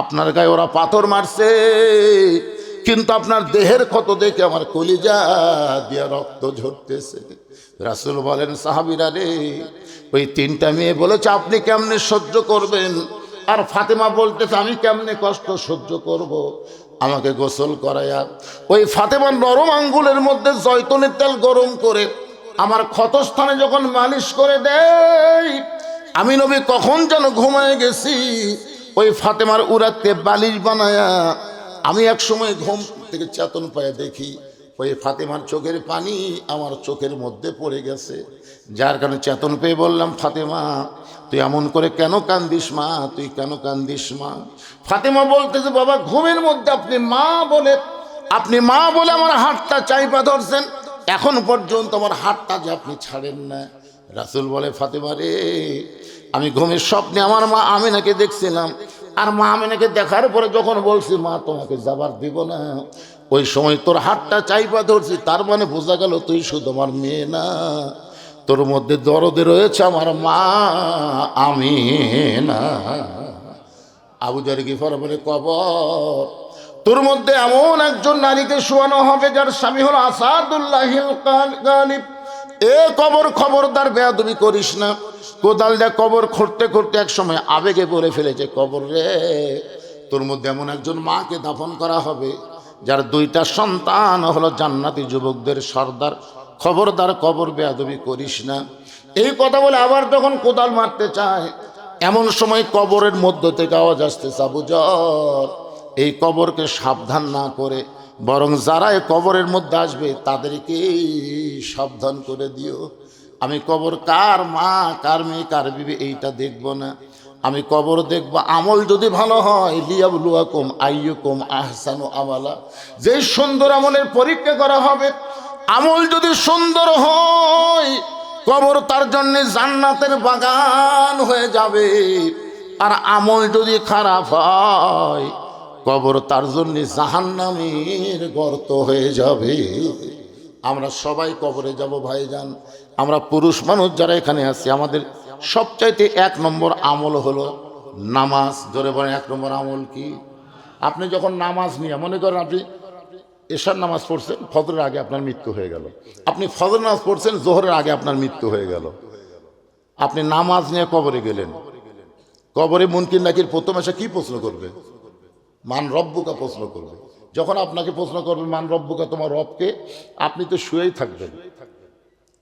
আপনার গায়ে ওরা পাথর মারছে, কিন্তু আপনার দেহের ক্ষত দেখে আমার কলিজা দিয়া রক্ত ঝরতেছে। রাসূল বলেন, সাহাবীরা রে ওই 3টা মেয়ে বলেছে আপনি কেমনে সহ্য করবেন, আর ফাতেমা বলতেছে আমি কেমনে কষ্ট সহ্য করব? আমাকে গোসল করায়া ওই ফাতেমার নরম আঙ্গুলের মধ্যে জয়তুনের তেল গরম করে আমার ক্ষতস্থানে যখন মালিশ করে দেয়, আমি নবী কখন যেন ঘুমায় গেছি, ওই ফাতেমার উরাতকে বালিশ বানায়া আমি এক সময় ঘুম থেকে চেতন পায়ে দেখি ওই ফাতেমার চোখের পানি আমার চোখের মধ্যে পড়ে গেছে, যার কারণে চেতন পেয়ে বললাম, ফাতেমা তুই এমন করে কেন কান্দিস মা, তুই কেন কান্দিস মা? ফাতেমা বলতেছে, বাবা ঘুমের মধ্যে আপনি মা বলে আমার হাতটা চাইপা ধরছেন, এখন পর্যন্ত আমার হাতটা যে আপনি ছাড়েন না। রাসূল বলে, ফাতেমা রে আমি ঘুমের স্বপ্নে আমার মা আমিনাকে দেখছিলাম, আর মা আমিনাকে দেখার পরে যখন বলছি মা তোমাকে যাবার দিব না, ওই সময় তোর হাতটা চাইপা ধরছি, তার মানে বোঝা গেল তুই শুধু আমার মেয়ে না, তোর মধ্যে দরদে রয়েছে আমার মা আমিনা। আবু যর গিফারি বলে, কবর তোর মধ্যে এমন একজন নারীকে শোয়ানো হবে যার স্বামী হলো আসাদুল্লাহিল গালিব। এ কবর খবরদার বেয়াদবি করিস না। কোদাল দিয়ে কবর খুঁড়তে খুঁড়তে এক সময় আবেগে বলে ফেলেছে, কবর রে তোর মধ্যে এমন একজন মাকে দাফন করা হবে যার 2টা সন্তান হলো জান্নাতি যুবকদের সর্দার, খবরদার কবর বেয়াদবি করিস না। এই কথা বলে আবার যখন কোদাল মারতে চায়, এমন সময় কবরের মধ্য থেকে আওয়াজ আসতেছে, আবু যর এই কবরকে সাবধান না করে বরং যারা এই কবরের মধ্যে আসবে তাদেরকে সাবধান করে দিও। আমি কবর কার মা, কার মেয়ে, কার বিবি এইটা দেখব না, আমি কবর দেখব, আমল যদি ভালো হয় লিয়াবলুয়াকুম আইয়ুকুম আহসানু আমালা, যে সুন্দর আমলের পরীক্ষা করা হবে, আমল যদি সুন্দর হয় কবর তার জন্য জান্নাতের বাগান হয়ে যাবে, আর আমল যদি খারাপ হয় কবর তার জন্য জাহান্নামের গর্ত হয়ে যাবে। আমরা সবাই কবরে যাব ভাইজান। আমরা পুরুষ মানুষ যারা এখানে আছি, আমাদের সবচাইতে 1 নম্বর আমল হলো নামাজ। জোরে বলেন 1 নম্বর আমল কি? আপনি যখন নামাজ নিয়ে, মনে করেন আপনি এশার নামাজ পড়ছেন, ফজরের আগে আপনার মৃত্যু হয়ে গেল। আপনি ফজর নামাজ পড়ছেন, জোহরের আগে আপনার মৃত্যু হয়ে গেল। আপনি নামাজ নিয়ে কবরে গেলেন। কবরে মুনকির নাকির প্রথম এসে কি প্রশ্ন করবে? মান রব্বুকা প্রশ্ন করবে। যখন আপনাকে প্রশ্ন করবে মান রব্বুকা, তোমার রবকে, আপনি তো শুয়েই থাকবেন।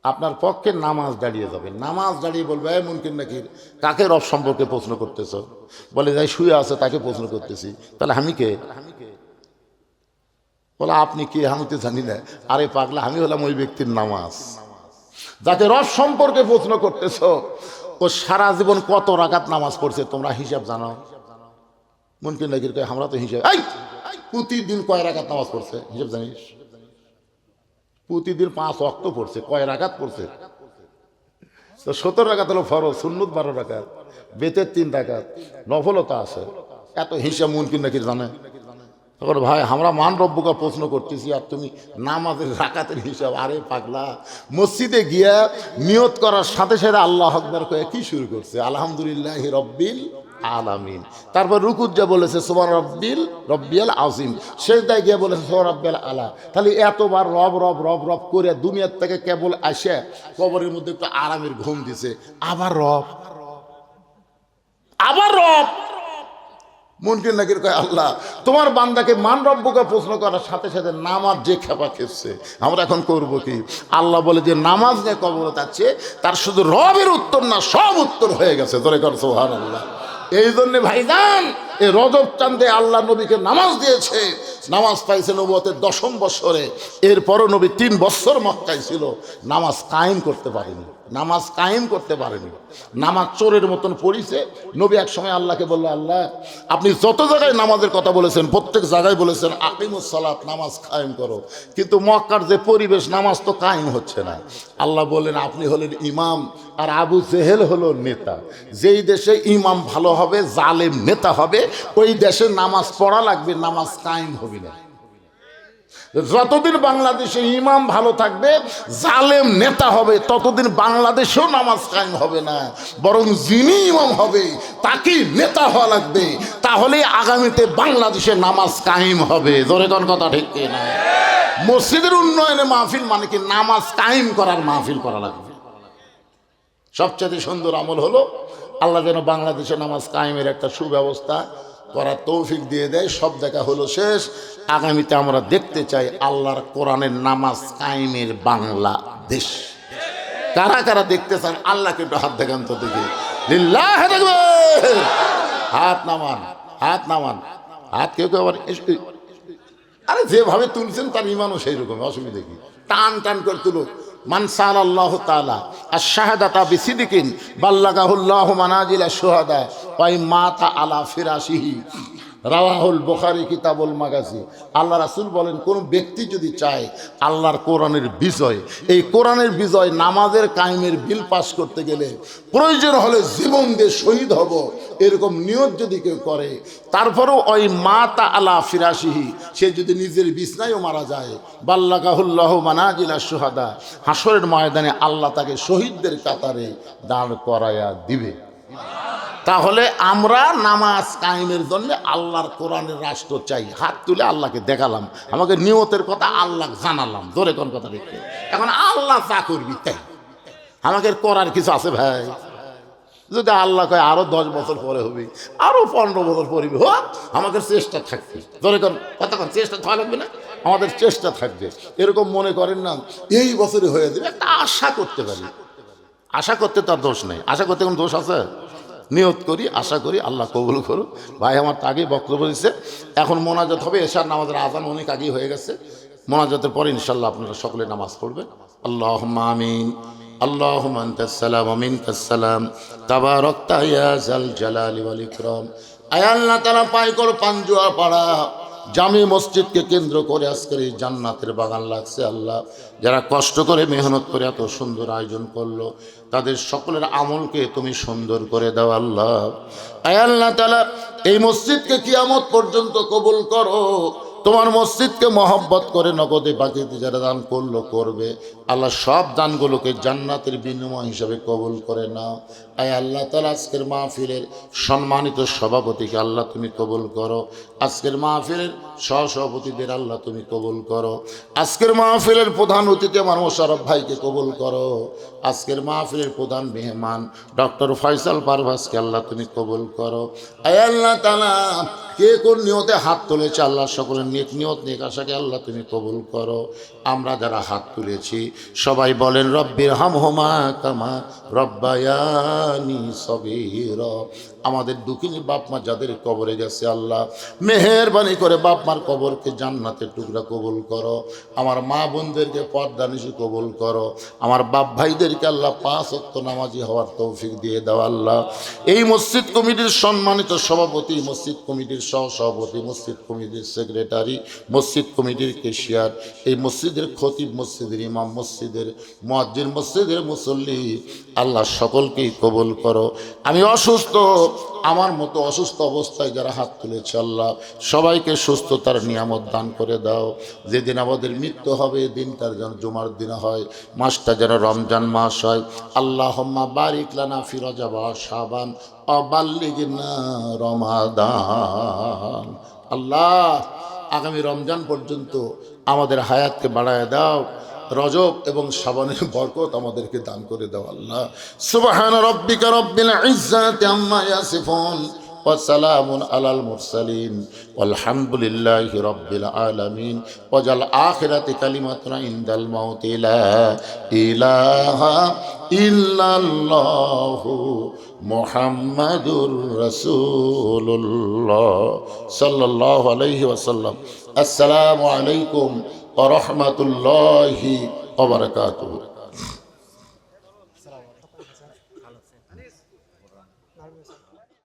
আপনার পক্ষে নামাজ দাঁড়িয়ে যাবে। নামাজ দাঁড়িয়ে বলবে, এই মুনকির নাকির, কাকে রব সম্পর্কে প্রশ্ন করতেছ? বলে যাই শুয়ে আছে তাকে প্রশ্ন করতেছি। তাহলে আমি কে? বলে আপনি কে? আমি তো জানি না। আরে পাগলা, আমি হলাম ওই ব্যক্তির নামাজ যাকে রব সম্পর্কে প্রশ্ন করতেছ। ও সারা জীবন কত রাকাত নামাজ পড়ছে তোমরা হিসাব জানো? মুনকির নাকির কয় আমরা তো হিসাব, এই প্রতিদিন কয় রাকাত নামাজ পড়ছে হিসাব জানিস? প্রতিদিন 5 ওয়াক্ত পড়ছে, কয় রাকাত পড়ছে? তো 17 রাকাত হলো ফরজ, সুন্নত 12 রাকাত, বেতের 3 রাকাত, নফলতা আছে। এত হিসাব মুনকির নাকির জানে? তখন ভাই আমরা মান রব্বুকা প্রশ্ন করতেছি আর তুমি নামাজের রাকাতের হিসাব। আরে পাগলা, মসজিদে গিয়া নিয়ত করার সাথে সাথে আল্লাহ আকবার কয়ে কি শুরু করছে? আলহামদুলিল্লাহি রব্বিল আলামিন। তারপর রুকুত যা বলেছে সুবহান রব্বিয়াল আযীম, সেজদায় গিয়ে বলেছে সুবহান রব্বিয়াল আলা। তাহলে এতবার রব রব রব রব করে দুনিয়ার থেকে কেবল আসে কবরের মধ্যে একটু আরামের ঘুম দিছে, আবার রব আবার রব। মুনকির নাকির কয় আল্লাহ তোমার বান্দাকে মান রব্বুকা প্রশ্ন করার সাথে সাথে নামাজ যে খেপা খেপছে, আমরা এখন করব কি? আল্লাহ বলে যে নামাজ নিয়ে কবর যাচ্ছে, তার শুধু রবের উত্তর না, সব উত্তর হয়ে গেছে। ধরে কর সুবহানাল্লাহ। এই জন্যে ভাইজান, এই রজব চাঁদে আল্লাহ নবীকে নামাজ দিয়েছে। নামাজ পাইছে নবুয়তের 10ম বছরে। এরপরও নবী 3 বছর মক্কায় ছিল, নামাজ কায়েম করতে পারেনি। নামাজ কায়েম করতে পারেনি। নামাজ চোরের মতন পড়িছে। নবী এক সময় আল্লাহকে বলল, আল্লাহ আপনি যত জায়গায় নামাজের কথা বলেছেন প্রত্যেক জায়গায় বলেছেন আকিমুস সালাত, নামাজ কায়েম করো, কিন্তু মক্কার যে পরিবেশ নামাজ তো কায়েম হচ্ছে না। আল্লাহ বললেন আপনি হলেন ইমাম আর আবু জেহেল হলো নেতা। যেই দেশে ইমাম ভালো হবে, জালেম নেতা হবে, ওই দেশে নামাজ পড়া লাগবে, নামাজ কায়েম হবে না। যতদিন বাংলাদেশে ইমাম ভালো থাকবে, জালেম নেতা হবে, ততদিন বাংলাদেশেও নামাজ কায়েম হবে না। বরং যিনি ইমাম হবে তাকেই নেতা হওয়া লাগবে, তাহলে আগামীতে বাংলাদেশে নামাজ কায়েম হবে। জোরে কোন কথা ঠিক কিনা? মসজিদের উন্নয়নে মাহফিল মানে কি? নামাজ কায়েম করার মাহফিল করা লাগবে। সবচেয়ে সুন্দর আমল হলো আল্লাহ যেন বাংলাদেশে নামাজ কায়েমের একটা সুব্যবস্থা করার তৌফিক দিয়ে দেয়। সব দেখা হলো শেষ। আগামীতে আমরা দেখতে চাই আল্লাহর কোরআনের নামাজ কায়েমের বাংলাদেশ। কারা কারা দেখতে চান? আল্লাহকে একটু হাত দেখান তো দেখি। লিল্লাহ তাকবীর। হাত নামান, হাত নামান, হাত কেউ কেউ আবার আরে যেভাবে তুলছেন তার ইমানও সেই রকম, অসুবিধা কি? টান টান করে তুলুক। মান সাআলাল্লাহু তাআলা আশ-শাহাদাতা বিসিদকিন বাল্লাগাহুল্লাহু মানাজিলা শুহাদা ওয়া মাতা আলা ফিরাশিহি, রাওয়াহুল বুখারী কিতাবুল মাগাজি। আল্লাহ রাসূল বলেন, কোন ব্যক্তি যদি চায় আল্লাহর কোরআনের বিজয়, এই কোরআনের বিজয় নামাজের কায়েমের বিল পাস করতে গেলে প্রয়োজন হলে জীবন দিয়ে শহীদ হব, এরকম নিয়ত যদি কেউ করে, তারপরেও ওই মাতা আলা ফিরাশিহি, সে যদি নিজের বিছনায়ও মারা যায়, বাল্লাগাহুল্লাহু মানাজিলা শুহাদা, হাসরের ময়দানে আল্লাহ তাকে শহীদদের কাতারে দাঁড় করায়া দিবে। তাহলে আমরা নামাজ কায়েমের জন্য আল্লাহর কোরআনের রাষ্ট্র চাই। হাত তুলে আল্লাহকে দেখালাম, আমাকে নিয়তের কথা আল্লাহ জানালাম। ধরে কোন কথা দেখতে, এখন আল্লাহ যা করবি তাই। আমাকে করার কিছু আছে ভাই? যদি আল্লাহ কয় আরো 10 বছর পরে হবি, আরো 15 বছর পরে হোক, আমাদের চেষ্টা থাকবে। ধরে কোন কথা, চেষ্টা থাকা লাগবে না? আমাদের চেষ্টা থাকবে। এরকম মনে করেন না এই বছরে হয়ে যাবে, একটা আশা করতে পারি। আশা করতে তার দোষ নেই। আশা করতে কোনো দোষ আছে? নিয়ত করি, আশা করি, আল্লাহ কবুল করুক। ভাই আমার তো আগেই বক্তব্য দিচ্ছে, এখন মোনাজাত হবে। এশার নামাজের আজান অনেক আগেই হয়ে গেছে। মোনাজাতের পরে ইনশাল্লাহ আপনারা সকলে নামাজ পড়বেন। আল্লাহুম্মা আমিন। আল্লাহুম্মা আনতাস সালাম ওয়া মিনকাস সালাম তাবারাকতা ইয়া যাল জালালি ওয়াল ইকরাম। আয় আল্লাহ তাআলা পাইকর পাঞ্জুয়া পাড়া জামি মসজিদকে কেন্দ্র করে আজকের এই জান্নাতের বাগান লাগছে আল্লাহ। যারা কষ্ট করে মেহনত করে এত সুন্দর আয়োজন করলো, তাদের সকলের আমলকে তুমি সুন্দর করে দাও আল্লাহ। আয় আল্লাহ তাআলা এই মসজিদকে কিয়ামত পর্যন্ত কবুল করো। তোমার মসজিদকে মহব্বত করে নগদে বাকিতে যারা দান করলো করবে, আল্লাহ সব দানগুলোকে জান্নাতের বিনিময় হিসাবে কবুল করে নাও। আয় আল্লাহ তাআলা আজকের মাহফিলের সম্মানিত সভাপতিকে আল্লাহ তুমি কবুল করো। আজকের মাহফিলের সহসভাপতিদের আল্লাহ তুমি কবুল করো। আজকের মাহফিলের প্রধান অতিথি আমার মোশাররফ ভাইকে কবুল করো। আজকের মাহফিলের প্রধান মেহমান ডক্টর ফয়সাল পারভেজকে আল্লাহ তুমি কবুল করো। আয় আল্লাহ তাআলা কে কোন নিয়তে হাত তুলেছে আল্লাহ সকলের নেক নিয়ত নেক আশাকে আল্লাহ তুমি কবুল করো। আমরা যারা হাত তুলেছি সবাই বলেন রব্বির হামহুমা কামা রব্বায়ানি সগীরা। আমাদের দুঃখিনী বাপ মা যাদের কবরে গেছে আল্লাহ মেহেরবানি করে বাপ মার কবরকে জান্নাতের টুকরা কবুল করো। আমার মা বোনদেরকে পর্দানিশি কবুল করো। আমার বাপ ভাইদেরকে আল্লাহ 5 ওয়াক্ত নামাজি হওয়ার তৌফিক দিয়ে দাও আল্লাহ। এই মসজিদ কমিটির সম্মানিত সভাপতি, মসজিদ কমিটির সহসভাপতি, মসজিদ কমিটির সেক্রেটারি, মসজিদ কমিটির কেশিয়ার, এই মসজিদের খতিব, মসজিদের ইমাম, মসজিদের মুয়াজ্জিন, মসজিদের মুসল্লি আল্লাহ সকলকেই কবুল করো। আমি অসুস্থ, আমার মতো অসুস্থ অবস্থায় যারা হাত তুলেছে আল্লাহ সবাইকে সুস্থতার নিয়ামত দান করে দাও। যেদিন আমাদের মৃত্যু হবে দিনটার যেন জুমার দিন হয়, মাসটা যেন রমজান মাস হয়। আল্লাহুম্মা বারিক লানা ফি রজব ওয়া শাবান ওয়া বাল্লিগনা রমাদান। আল্লাহ আগামী রমজান পর্যন্ত আমাদের হায়াতকে বাড়ায় দাও। রজব এবং শাবানের বরকত আমাদেরকে দান করে দাও আল্লাহ। সুবহান রাব্বিকা রাব্বিল ইজ্জাতি আম্মা ইয়াসিফুন ওয়া সালামুন আলাল মুরসালিন ওয়ালহামদুলিল্লাহি রাব্বিল আলামিন। ওয়াজাল আখিরাতি কালিমাতুনা ইনদাল মাউতি লা ইলাহা ইল্লাল্লাহু মুহাম্মাদুর রাসূলুল্লাহ সাল্লাল্লাহু আলাইহি ওয়াসাল্লাম। আসসালামু আলাইকুম ওয়া রাহমাতুল্লাহি ওয়া বারাকাতুহু।